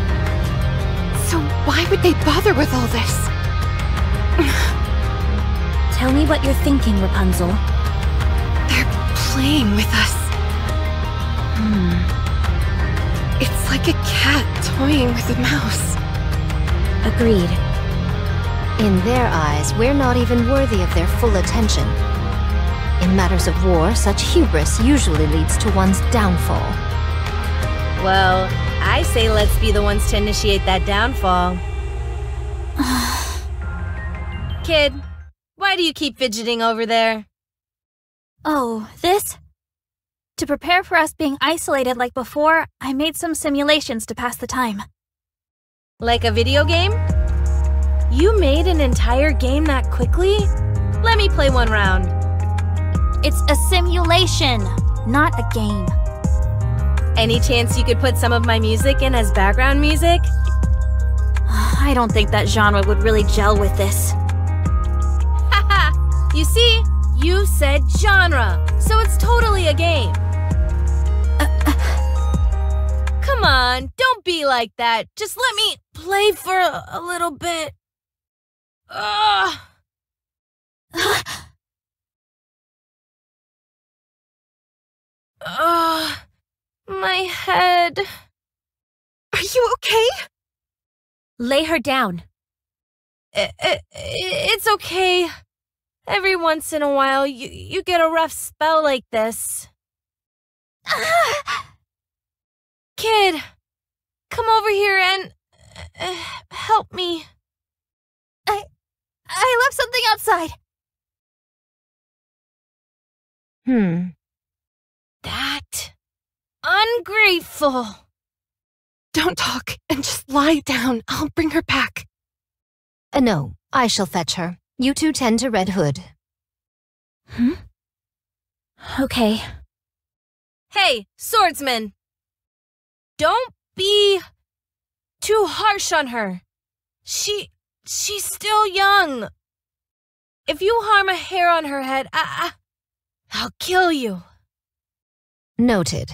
So why would they bother with all this? Tell me what you're thinking, Rapunzel. They're playing with us. It's like a cat toying with a mouse. Agreed. In their eyes, we're not even worthy of their full attention. In matters of war, such hubris usually leads to one's downfall. Well, I say let's be the ones to initiate that downfall. Kid, why do you keep fidgeting over there? Oh, this? To prepare for us being isolated like before, I made some simulations to pass the time. Like a video game? You made an entire game that quickly? Let me play one round. It's a simulation, not a game. Any chance you could put some of my music in as background music? I don't think that genre would really gel with this. Haha! You see? You said genre, so it's totally a game. Come on, don't be like that. Just let me play for a little bit. Ugh. My head. Are you okay? Lay her down. It's okay. Every once in a while, you get a rough spell like this. Kid, come over here and help me. I left something outside. That ungrateful. Don't talk and just lie down. I'll bring her back. No, I shall fetch her. You two tend to Red Hood. Okay. Hey, swordsman. Don't be too harsh on her. She's still young. If you harm a hair on her head, I'll kill you. Noted.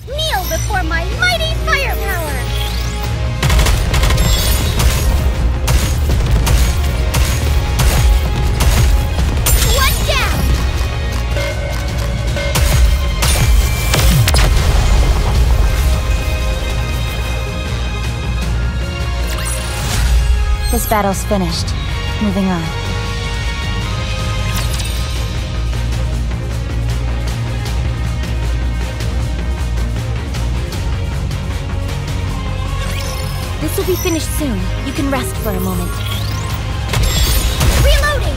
Kneel before my mighty firepower! One down! This battle's finished. Moving on. This will be finished soon. You can rest for a moment. Reloading!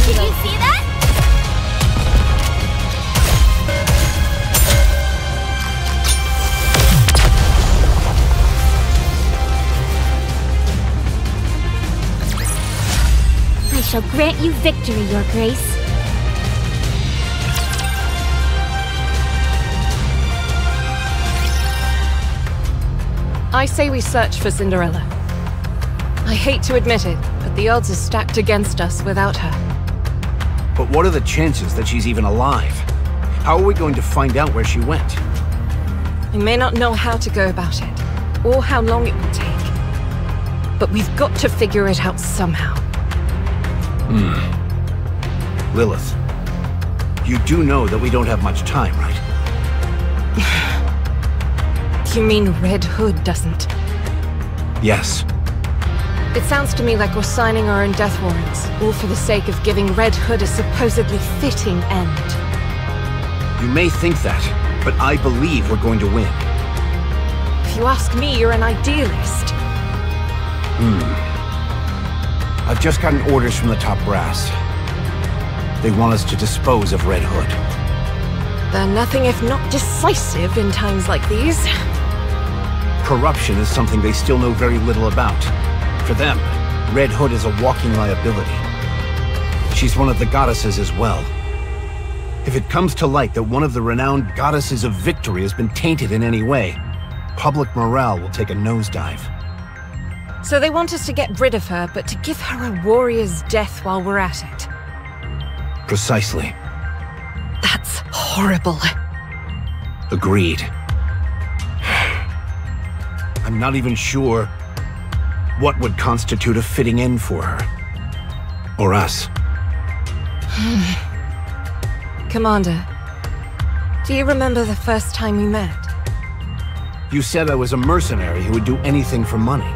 Did you see that? I shall grant you victory, Your Grace. I say we search for Cinderella. I hate to admit it, but the odds are stacked against us without her. But what are the chances that she's even alive? How are we going to find out where she went? I may not know how to go about it, or how long it will take. But we've got to figure it out somehow. Lilith, you do know that we don't have much time, right? You mean Red Hood doesn't? Yes. It sounds to me like we're signing our own death warrants, all for the sake of giving Red Hood a supposedly fitting end. You may think that, but I believe we're going to win. If you ask me, you're an idealist. I've just gotten orders from the top brass. They want us to dispose of Red Hood. They're nothing if not decisive in times like these. Corruption is something they still know very little about. For them, Red Hood is a walking liability. She's one of the goddesses as well. If it comes to light that one of the renowned goddesses of victory has been tainted in any way, public morale will take a nosedive. So they want us to get rid of her, but to give her a warrior's death while we're at it. Precisely. That's horrible. Agreed. I'm not even sure what would constitute a fitting end for her. Or us. Commander, do you remember the first time we met? You said I was a mercenary who would do anything for money.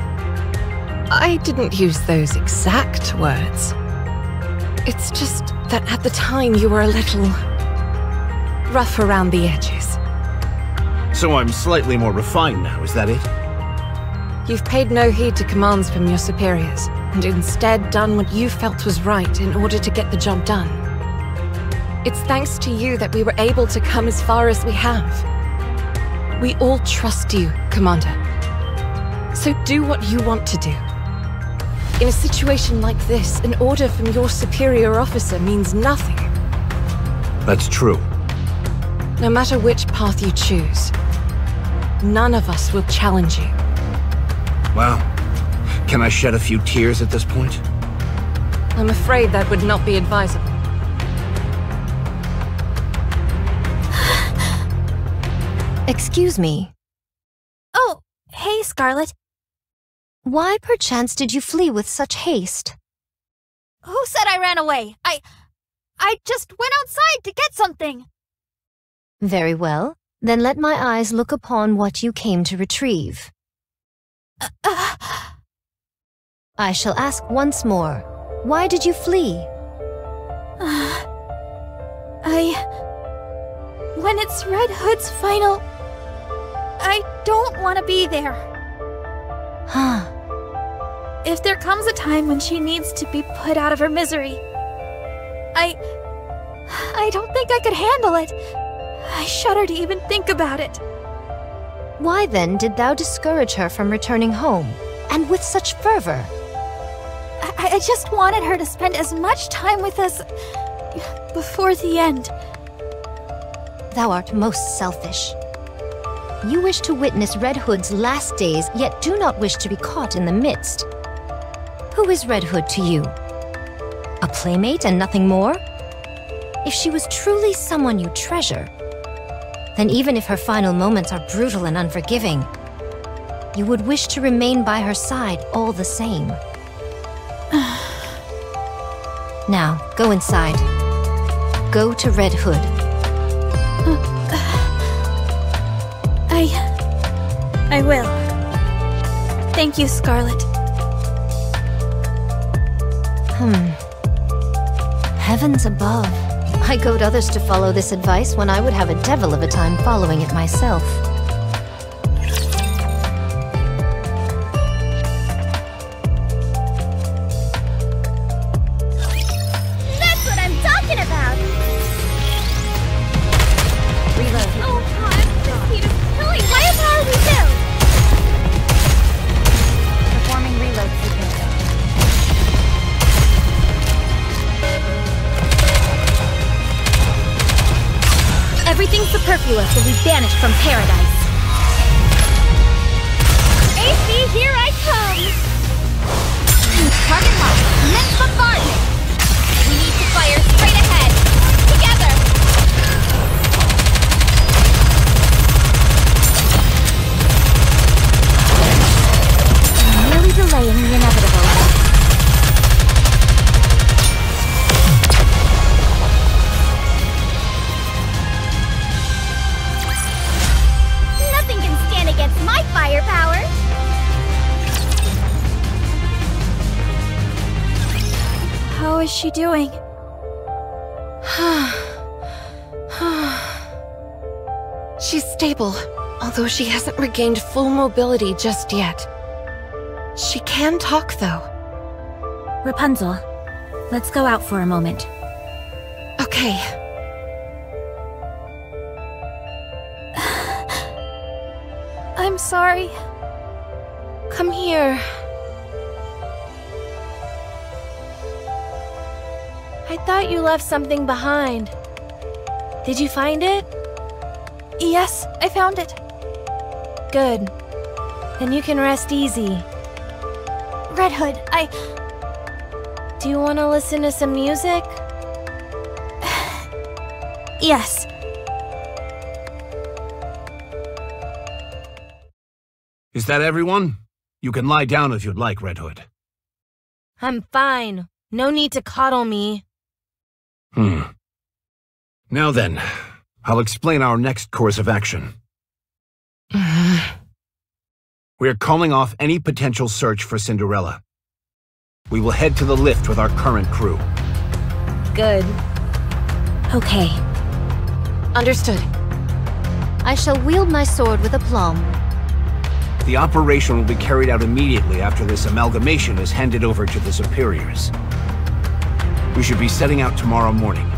I didn't use those exact words. It's just that at the time you were a little rough around the edges. So I'm slightly more refined now, is that it? You've paid no heed to commands from your superiors, and instead done what you felt was right in order to get the job done. It's thanks to you that we were able to come as far as we have. We all trust you, Commander. So do what you want to do. In a situation like this, an order from your superior officer means nothing. That's true. No matter which path you choose, none of us will challenge you. Well, can I shed a few tears at this point? I'm afraid that would not be advisable. Excuse me. Oh, hey, Scarlet. Why perchance did you flee with such haste? Who said I ran away? I just went outside to get something. Very well. Then let my eyes look upon what you came to retrieve. I shall ask once more. Why did you flee? When it's Red Hood's final... I don't want to be there. Huh. If there comes a time when she needs to be put out of her misery, I don't think I could handle it. I shudder to even think about it. Why then did thou discourage her from returning home, and with such fervor? I just wanted her to spend as much time with us before the end. Thou art most selfish. You wish to witness Red Hood's last days, yet do not wish to be caught in the midst. Who is Red Hood to you? A playmate and nothing more? If she was truly someone you treasure, then even if her final moments are brutal and unforgiving, you would wish to remain by her side all the same. Now, go inside. Go to Red Hood. I will. Thank you, Scarlet. Heavens above. I goad others to follow this advice when I would have a devil of a time following it myself. That's what I'm talking about! Reload. Oh god, this heat is killing my power rebuild! Performing reload sequence. Everything superfluous will be banished from paradise. AC, here I come! Target locked. Commence bombardment! We need to fire straight ahead. Together! Merely delaying the inevitable. Nothing can stand against my firepower! How is she doing? She's stable, although she hasn't regained full mobility just yet. She can talk, though. Rapunzel, let's go out for a moment. Okay. I'm sorry. Come here. I thought you left something behind. Did you find it? Yes, I found it. Good. Then you can rest easy. Red Hood, Do you want to listen to some music? Yes. Is that everyone? You can lie down if you'd like, Red Hood. I'm fine. No need to coddle me. Now then, I'll explain our next course of action. We're calling off any potential search for Cinderella. We will head to the lift with our current crew. Good. Okay. Understood. I shall wield my sword with aplomb. The operation will be carried out immediately after this amalgamation is handed over to the superiors. We should be setting out tomorrow morning.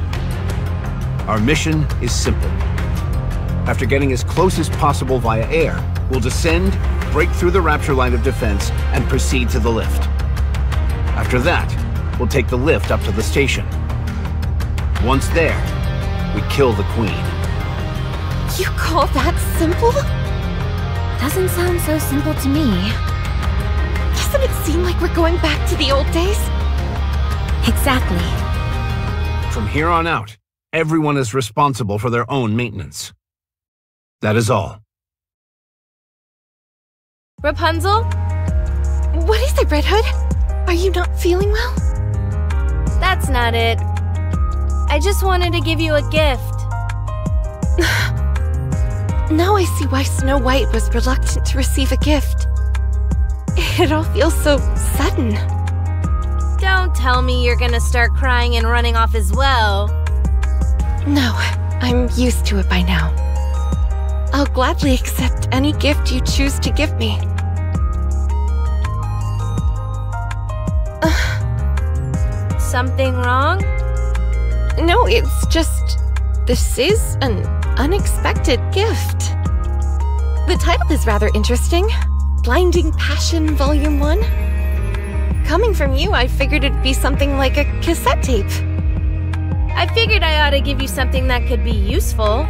Our mission is simple. After getting as close as possible via air, we'll descend, break through the Rapture line of defense, and proceed to the lift. After that, we'll take the lift up to the station. Once there, we kill the Queen. You call that simple? Doesn't sound so simple to me. Doesn't it seem like we're going back to the old days? Exactly. From here on out, everyone is responsible for their own maintenance. That is all. Rapunzel? What is it, Red Hood? Are you not feeling well? That's not it. I just wanted to give you a gift. Now I see why Snow White was reluctant to receive a gift. It all feels so sudden. Don't tell me you're gonna start crying and running off as well. No, I'm used to it by now. I'll gladly accept any gift you choose to give me. Something wrong? No, it's just... this is an unexpected gift. The title is rather interesting. Blinding Passion Volume 1. Coming from you, I figured it'd be something like a cassette tape. I figured I ought to give you something that could be useful.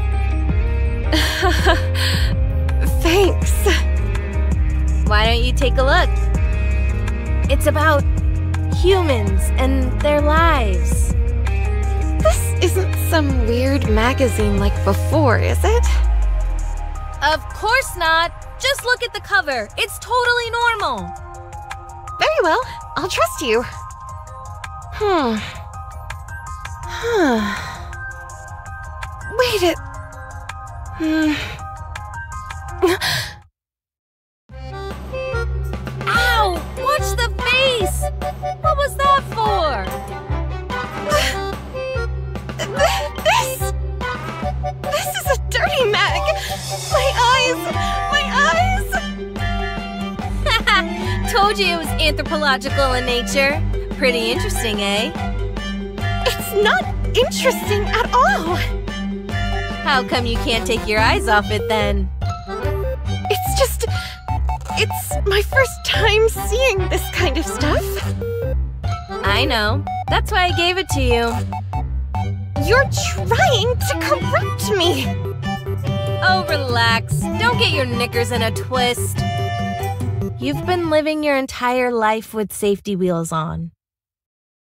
Thanks. Why don't you take a look? It's about humans and their lives. This isn't some weird magazine like before, is it? Of course not. Just look at the cover. It's totally normal. Very well. I'll trust you. Wait a... Ow! Watch the face! What was that for? This is a dirty mag! My eyes! My eyes! Told you it was anthropological in nature. Pretty interesting, eh? It's not interesting at all! How come you can't take your eyes off it, then? It's just... it's my first time seeing this kind of stuff. I know. That's why I gave it to you. You're trying to corrupt me! Oh, relax. Don't get your knickers in a twist. You've been living your entire life with safety wheels on.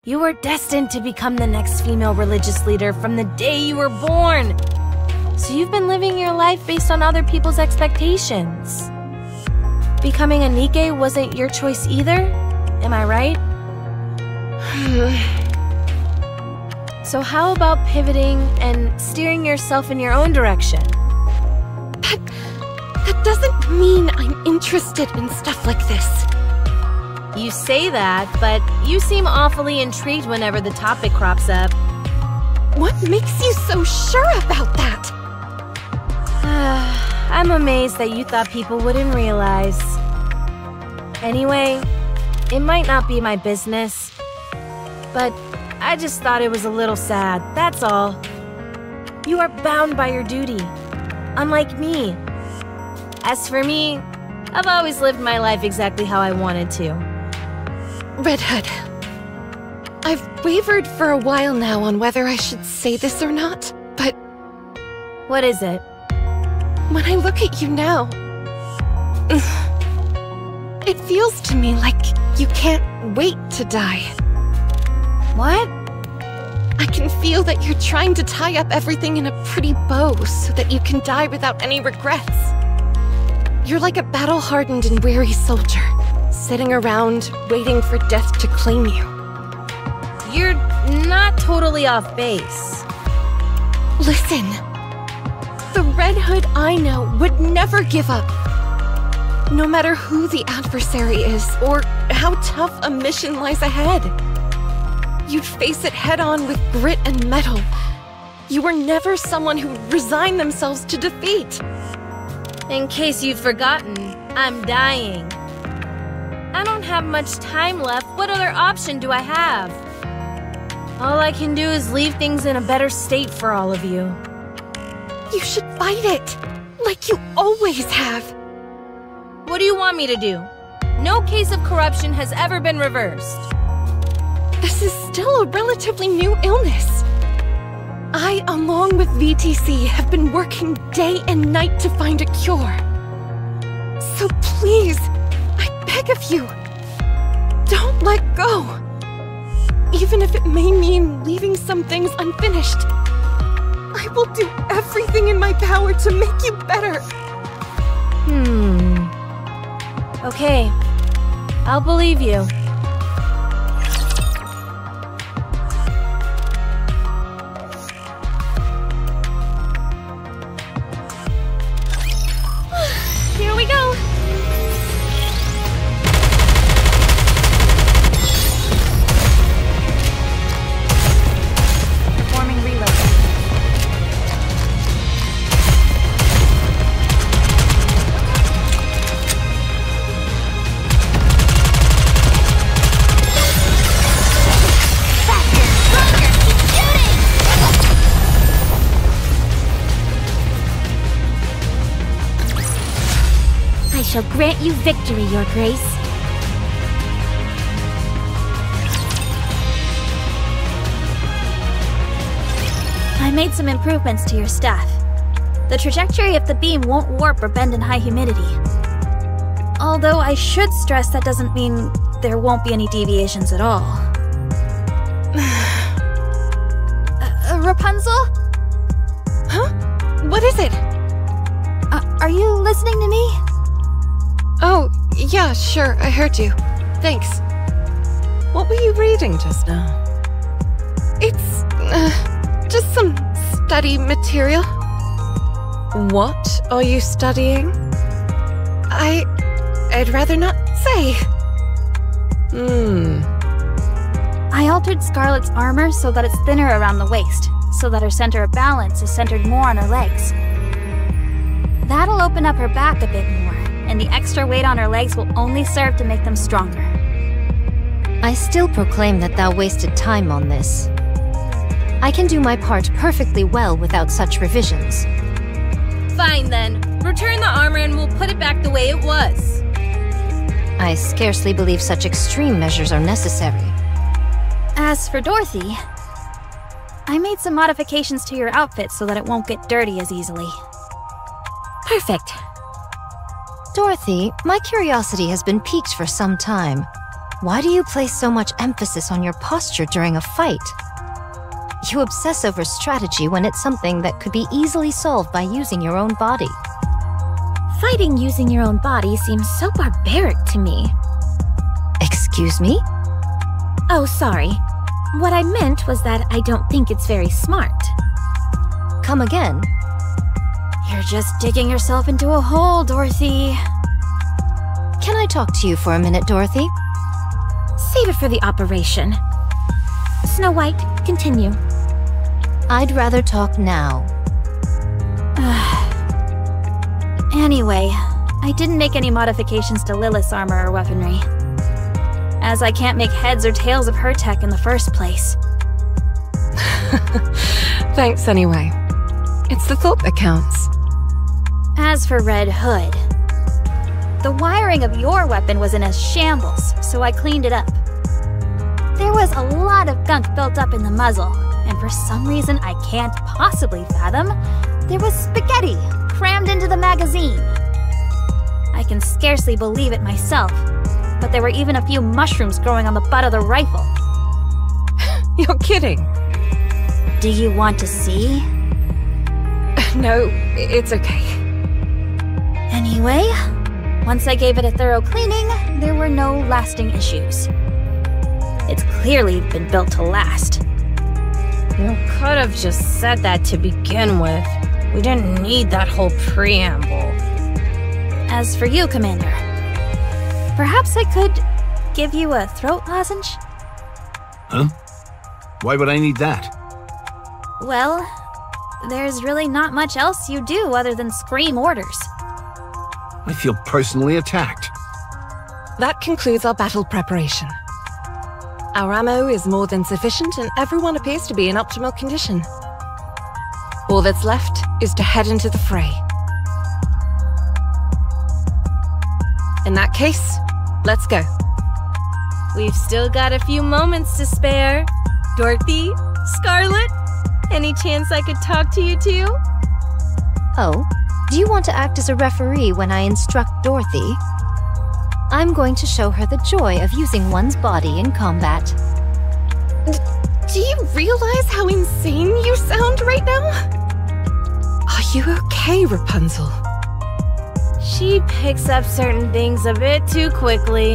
You were destined to become the next female religious leader from the day you were born. So you've been living your life based on other people's expectations. Becoming a Nikke wasn't your choice either, am I right? So how about pivoting and steering yourself in your own direction? That doesn't mean I'm interested in stuff like this. You say that, but you seem awfully intrigued whenever the topic crops up. What makes you so sure about that? I'm amazed that you thought people wouldn't realize. Anyway, it might not be my business, but I just thought it was a little sad, that's all. You are bound by your duty, unlike me. As for me, I've always lived my life exactly how I wanted to. Red Hood, I've wavered for a while now on whether I should say this or not, but... What is it? When I look at you now, it feels to me like you can't wait to die. What? I can feel that you're trying to tie up everything in a pretty bow so that you can die without any regrets. You're like a battle-hardened and weary soldier, sitting around waiting for death to claim you. You're not totally off base. Listen, the Red Hood I know would never give up. No matter who the adversary is, or how tough a mission lies ahead. You'd face it head-on with grit and mettle. You were never someone who resigned themselves to defeat. In case you've forgotten, I'm dying. I don't have much time left. What other option do I have? All I can do is leave things in a better state for all of you. You should fight it, like you always have. What do you want me to do? No case of corruption has ever been reversed. This is still a relatively new illness. I, along with VTC, have been working day and night to find a cure. So please, I beg of you, don't let go. Even if it may mean leaving some things unfinished, I will do everything in my power to make you better. Okay, I'll believe you. Here we go. Performing reload. I shall grant you victory, Your Grace. I made some improvements to your staff. The trajectory of the beam won't warp or bend in high humidity. Although I should stress that doesn't mean there won't be any deviations at all. Rapunzel? Huh? What is it? Are you listening to me? Oh, yeah, sure, I heard you. Thanks. What were you reading just now? It's, just some study material. What are you studying? I'd rather not say. I altered Scarlet's armor so that it's thinner around the waist, so that her center of balance is centered more on her legs. That'll open up her back a bit more, and the extra weight on her legs will only serve to make them stronger. I still proclaim that thou wasted time on this. I can do my part perfectly well without such revisions. Fine then. Return the armor and we'll put it back the way it was. I scarcely believe such extreme measures are necessary. As for Dorothy, I made some modifications to your outfit so that it won't get dirty as easily. Perfect. Dorothy, my curiosity has been piqued for some time. Why do you place so much emphasis on your posture during a fight? You obsess over strategy when it's something that could be easily solved by using your own body. Fighting using your own body seems so barbaric to me. Excuse me? Oh, sorry. What I meant was that I don't think it's very smart. Come again? You're just digging yourself into a hole, Dorothy. Can I talk to you for a minute, Dorothy? Save it for the operation. Snow White, continue. I'd rather talk now. Anyway, I didn't make any modifications to Lilith's armor or weaponry, as I can't make heads or tails of her tech in the first place. Thanks anyway. It's the thought that counts. As for Red Hood, the wiring of your weapon was in a shambles, so I cleaned it up. There was a lot of gunk built up in the muzzle, and for some reason I can't possibly fathom, there was spaghetti crammed into the magazine. I can scarcely believe it myself, but there were even a few mushrooms growing on the butt of the rifle. You're kidding. Do you want to see? No, it's okay. Anyway, once I gave it a thorough cleaning, there were no lasting issues. It's clearly been built to last. You could have just said that to begin with. We didn't need that whole preamble. As for you, Commander, perhaps I could give you a throat lozenge? Huh? Why would I need that? Well, there's really not much else you do other than scream orders. I feel personally attacked. That concludes our battle preparation. Our ammo is more than sufficient and everyone appears to be in optimal condition. All that's left is to head into the fray. In that case, let's go. We've still got a few moments to spare. Dorothy? Scarlet? Any chance I could talk to you two? Oh, Do you want to act as a referee when I instruct Dorothy? I'm going to show her the joy of using one's body in combat. Do you realize how insane you sound right now? Are you okay, Rapunzel? She picks up certain things a bit too quickly.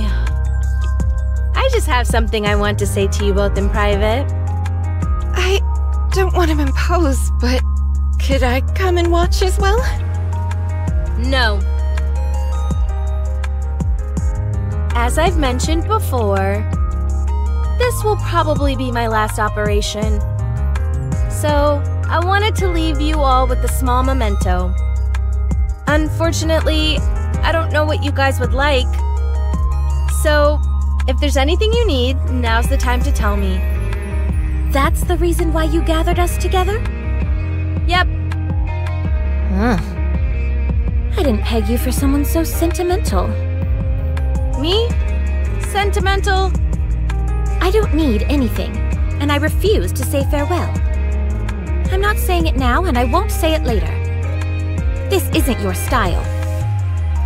I just have something I want to say to you both in private. I don't want to impose, but could I come and watch as well? No. As I've mentioned before, this will probably be my last operation. So, I wanted to leave you all with a small memento. Unfortunately, I don't know what you guys would like. So, if there's anything you need, now's the time to tell me. That's the reason why you gathered us together? Yep. I didn't peg you for someone so sentimental. Me? Sentimental? I don't need anything, and I refuse to say farewell. I'm not saying it now, and I won't say it later. This isn't your style.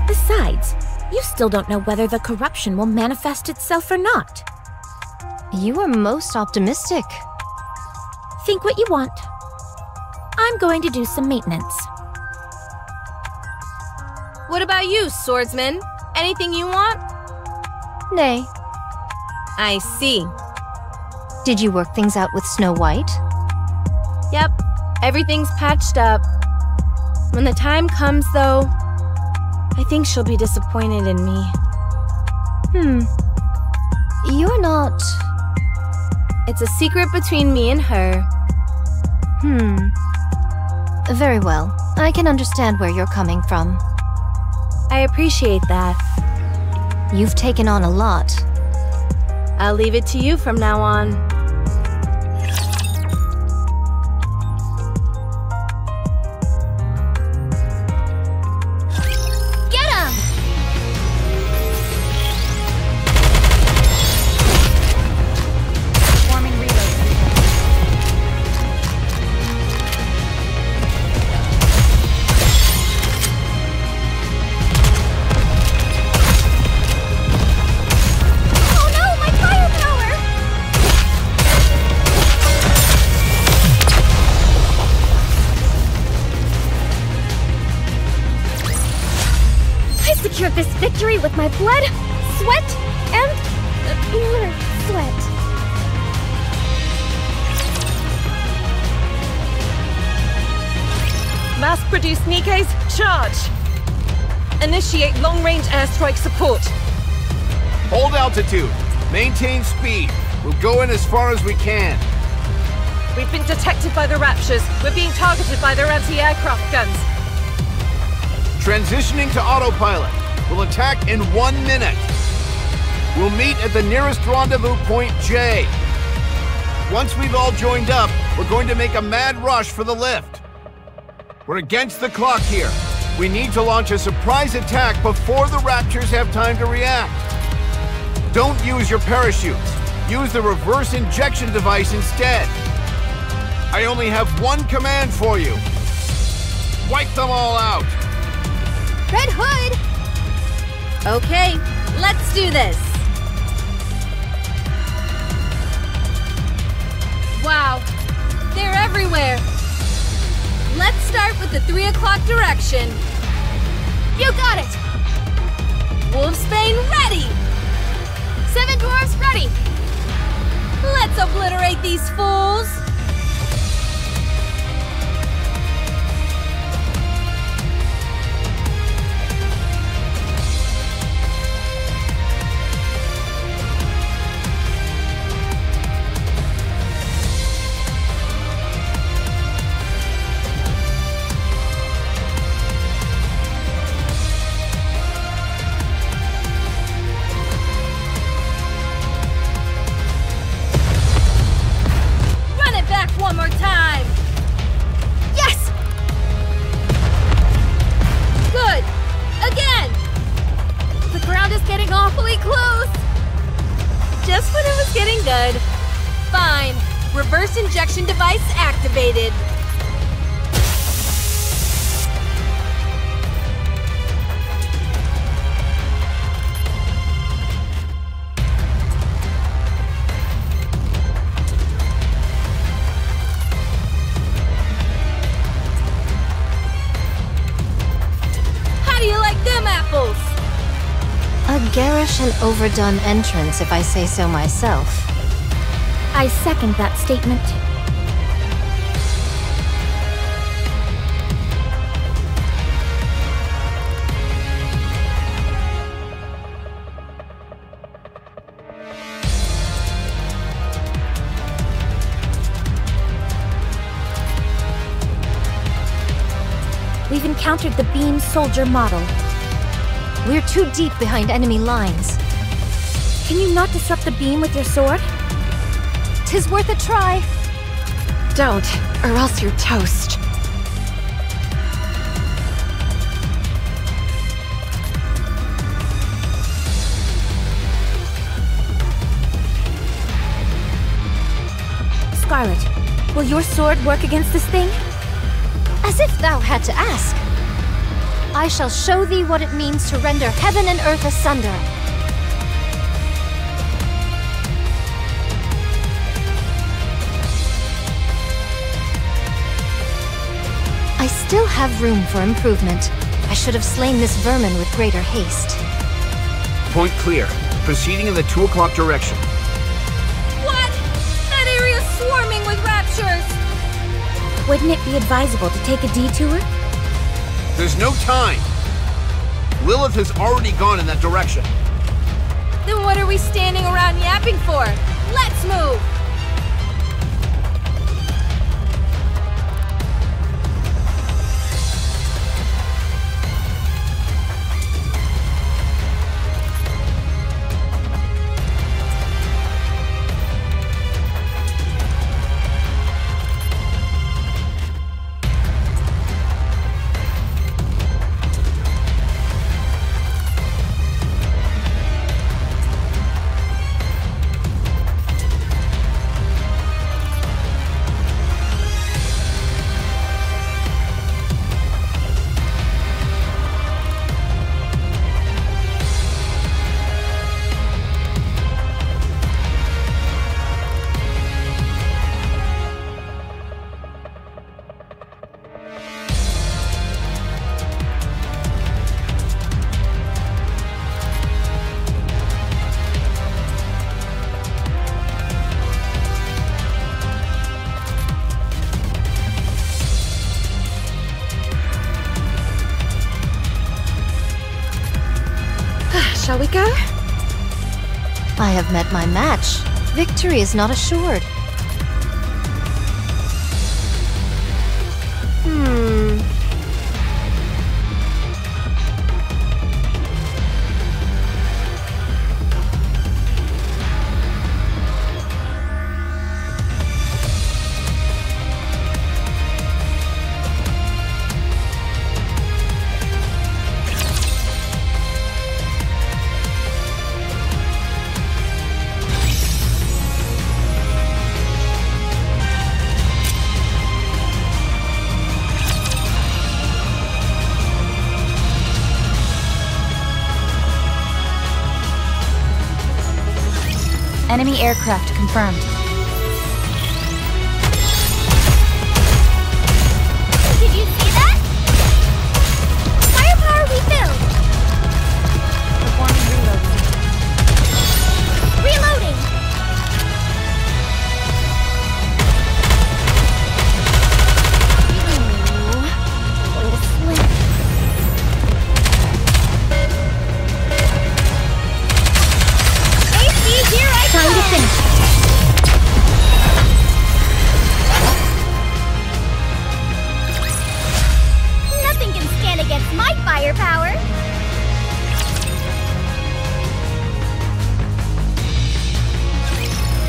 Besides, you still don't know whether the corruption will manifest itself or not. You are most optimistic. Think what you want. I'm going to do some maintenance. What about you, swordsman? Anything you want? Nay. I see. Did you work things out with Snow White? Yep, everything's patched up. When the time comes, though, I think she'll be disappointed in me. You're not... It's a secret between me and her. Very well. I can understand where you're coming from. I appreciate that. You've taken on a lot. I'll leave it to you from now on. Get him! Forming reload. Oh no, my firepower! I secured this victory with my blood, sweat, and your sweat. Mass-produced Nikke's, charge! Initiate long-range airstrike support. Hold altitude. Maintain speed. We'll go in as far as we can. We've been detected by the Raptures. We're being targeted by their anti-aircraft guns. Transitioning to autopilot. We'll attack in 1 minute. We'll meet at the nearest rendezvous point J. Once we've all joined up, we're going to make a mad rush for the lift. We're against the clock here. We need to launch a surprise attack before the Raptures have time to react. Don't use your parachutes. Use the reverse injection device instead. I only have one command for you. Wipe them all out. Red Hood! Okay, let's do this. Wow, they're everywhere. Let's start with the 3 o'clock direction. You got it! Wolfsbane ready! 7 dwarfs ready! Let's obliterate these fools! Run it back one more time! Yes! Good! Again! The ground is getting awfully close! Just when it was getting good. Fine. Reverse injection device activated. slash an overdone entrance, if I say so myself. I second that statement. We've encountered the beam soldier model. We're too deep behind enemy lines. Can you not disrupt the beam with your sword? 'Tis worth a try. Don't, or else you're toast. Scarlet, will your sword work against this thing? As if thou had to ask. I shall show thee what it means to render heaven and earth asunder. I still have room for improvement. I should have slain this vermin with greater haste. Point clear. Proceeding in the 2 o'clock direction. What? That area's swarming with raptures! Wouldn't it be advisable to take a detour? There's no time! Lilith has already gone in that direction. Then what are we standing around yapping for? Let's move! Shall we go? I have met my match. Victory is not assured. Enemy aircraft confirmed. Did you see that? Firepower refilled! Performing reload. Reloading! Way to slip. AC, here I Time to finish. Nothing can stand against my firepower!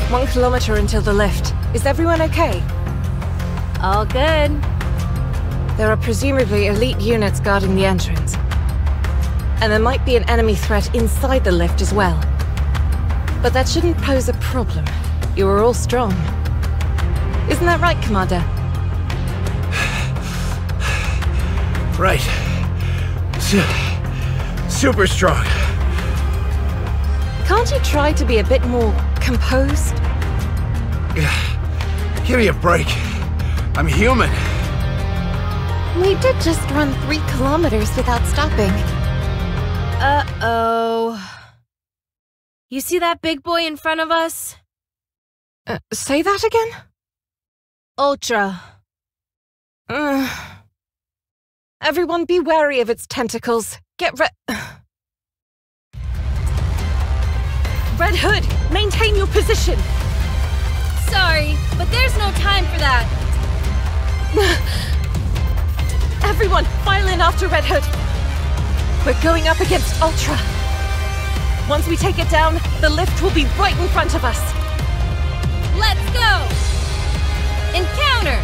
1 kilometer until the lift. Is everyone okay? All good. There are presumably elite units guarding the entrance. And there might be an enemy threat inside the lift as well. But that shouldn't pose a problem. You are all strong. Isn't that right, Commander? Right. Super strong. Can't you try to be a bit more composed? Give me a break. I'm human. We did just run 3 kilometers without stopping. Uh-oh. You see that big boy in front of us? Say that again? Ultra. Everyone be wary of its tentacles. Get Red Hood, maintain your position! Sorry, but there's no time for that. Everyone, file in after Red Hood. We're going up against Ultra. Once we take it down, the lift will be right in front of us. Let's go! Encounter!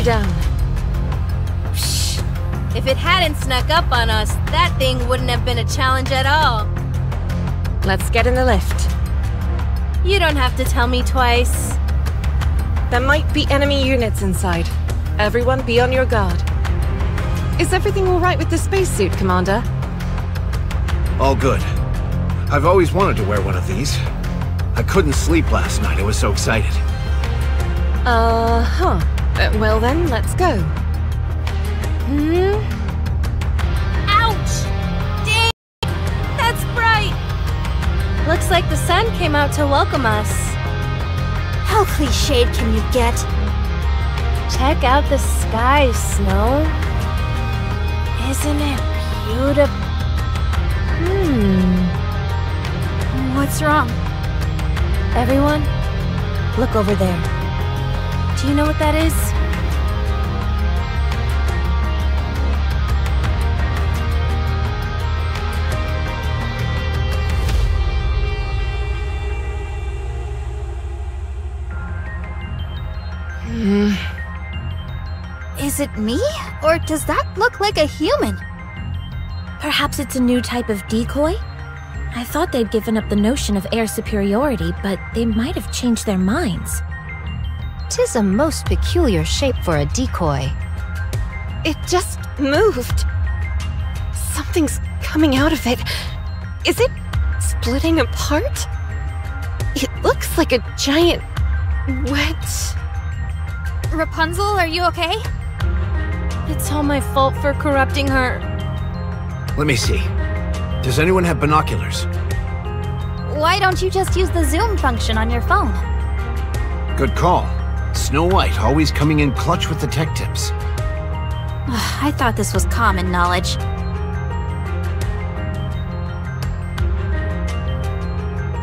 Down. If it hadn't snuck up on us, that thing wouldn't have been a challenge at all. Let's get in the lift. You don't have to tell me twice. There might be enemy units inside. Everyone be on your guard. Is everything all right with the spacesuit, Commander? All good. I've always wanted to wear one of these. I couldn't sleep last night, I was so excited. Well then, let's go. Ouch! Dang! That's bright! Looks like the sun came out to welcome us. How cliched can you get? Check out the sky, Snow. Isn't it beautiful? What's wrong? Everyone, look over there. Do you know what that is? Is it me? Or does that look like a human? Perhaps it's a new type of decoy? I thought they'd given up the notion of air superiority, but they might have changed their minds. 'Tis a most peculiar shape for a decoy. It just moved. Something's coming out of it. Is it splitting apart? It looks like a giant wet... Rapunzel, are you okay? It's all my fault for corrupting her. Let me see. Does anyone have binoculars? Why don't you just use the zoom function on your phone? Good call. Snow White always coming in clutch with the tech tips. I thought this was common knowledge.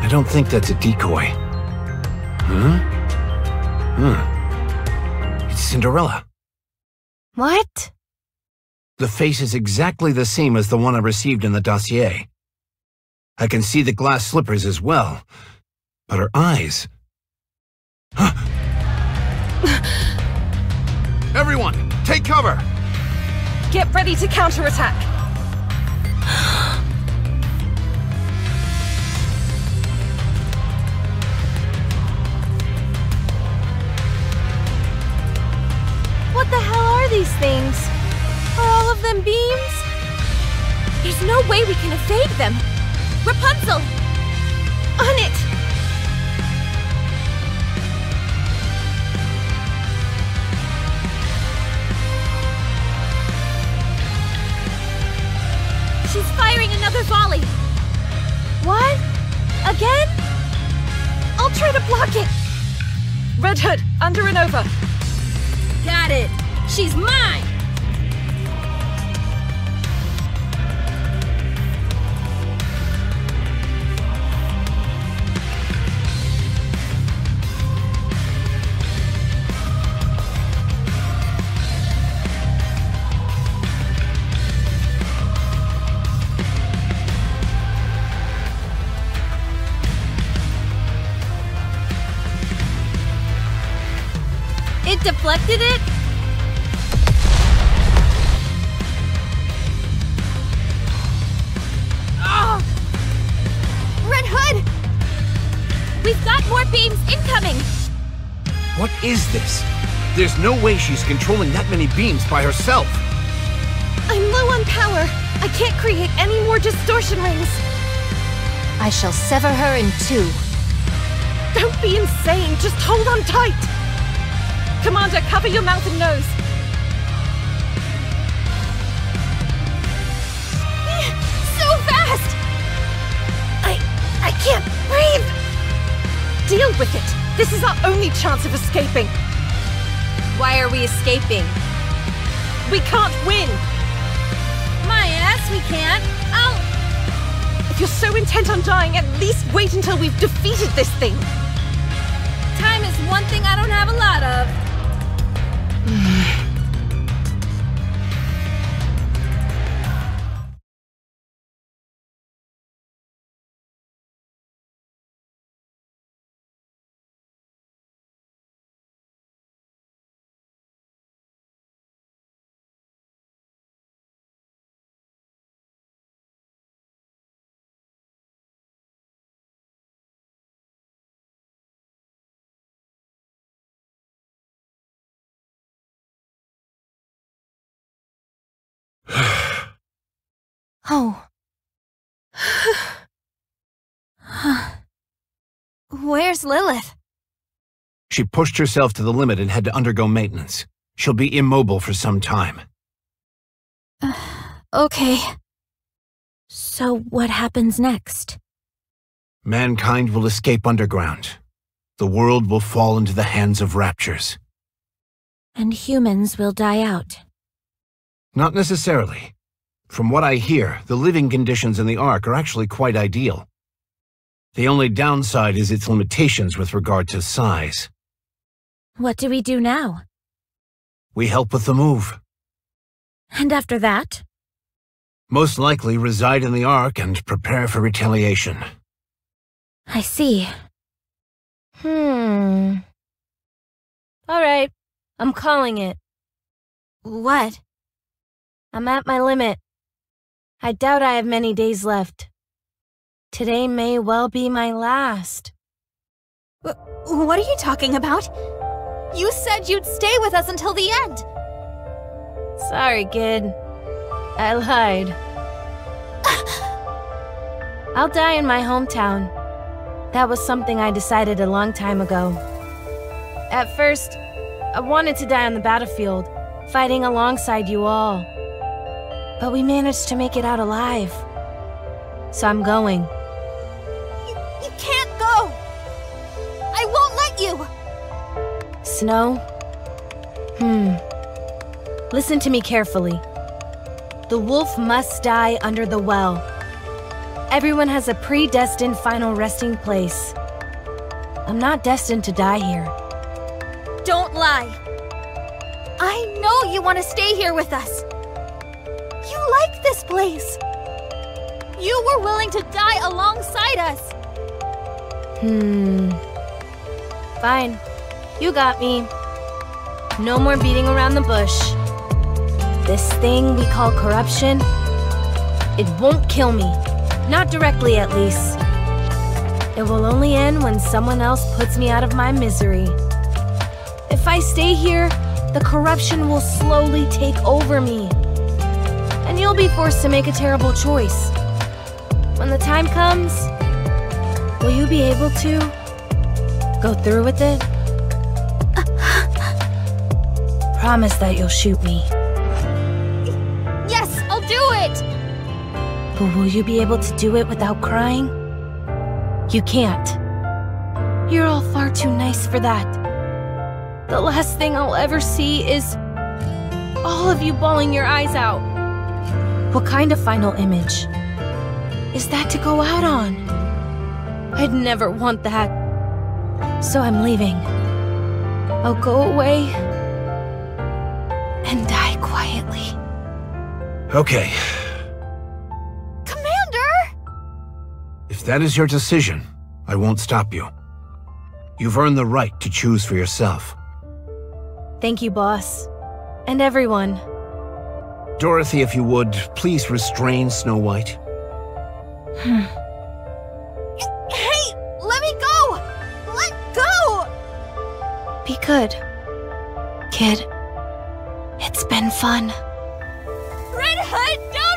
I don't think that's a decoy. It's Cinderella. What? The face is exactly the same as the one I received in the dossier. I can see the glass slippers as well, but her eyes... Everyone, take cover! Get ready to counterattack! What the hell are these things? Are all of them beams? There's no way we can evade them! Rapunzel! On it! She's firing another volley! What? Again? I'll try to block it! Red Hood, under and over. Got it! She's mine! It deflected it? Oh! Red Hood! We've got more beams incoming! What is this? There's no way she's controlling that many beams by herself. I'm low on power. I can't create any more distortion rings. I shall sever her in two. Don't be insane, just hold on tight! Commander, cover your mouth and nose. So fast! I can't breathe! Deal with it! This is our only chance of escaping! Why are we escaping? We can't win! My ass, we can't! I'll... If you're so intent on dying, at least wait until we've defeated this thing! Time is one thing I don't have a lot of. Oh. Where's Lilith? She pushed herself to the limit and had to undergo maintenance. She'll be immobile for some time. Okay. So what happens next? Mankind will escape underground. The world will fall into the hands of raptures. And humans will die out. Not necessarily. From what I hear, the living conditions in the Ark are actually quite ideal. The only downside is its limitations with regard to size. What do we do now? We help with the move. And after that? Most likely reside in the Ark and prepare for retaliation. I see. Alright, I'm calling it. What? I'm at my limit. I doubt I have many days left. Today may well be my last. What are you talking about? You said you'd stay with us until the end! Sorry, kid. I lied. I'll die in my hometown. That was something I decided a long time ago. At first, I wanted to die on the battlefield, fighting alongside you all. But we managed to make it out alive. So I'm going. You can't go! I won't let you! Snow? Listen to me carefully. The wolf must die under the well. Everyone has a predestined final resting place. I'm not destined to die here. Don't lie! I know you want to stay here with us! You like this place! You were willing to die alongside us! Fine. You got me. No more beating around the bush. This thing we call corruption, it won't kill me. Not directly, at least. It will only end when someone else puts me out of my misery. If I stay here, the corruption will slowly take over me. And you'll be forced to make a terrible choice. When the time comes, will you be able to go through with it? Promise that you'll shoot me. Yes, I'll do it! But will you be able to do it without crying? You can't. You're all far too nice for that. The last thing I'll ever see is all of you bawling your eyes out. What kind of final image? Is that to go out on? I'd never want that. So I'm leaving. I'll go away and die quietly. Okay. Commander! If that is your decision, I won't stop you. You've earned the right to choose for yourself. Thank you, boss. And everyone. Dorothy, if you would, please restrain Snow White. Hey! Let me go! Let go! Be good, kid. It's been fun. Redhead, no!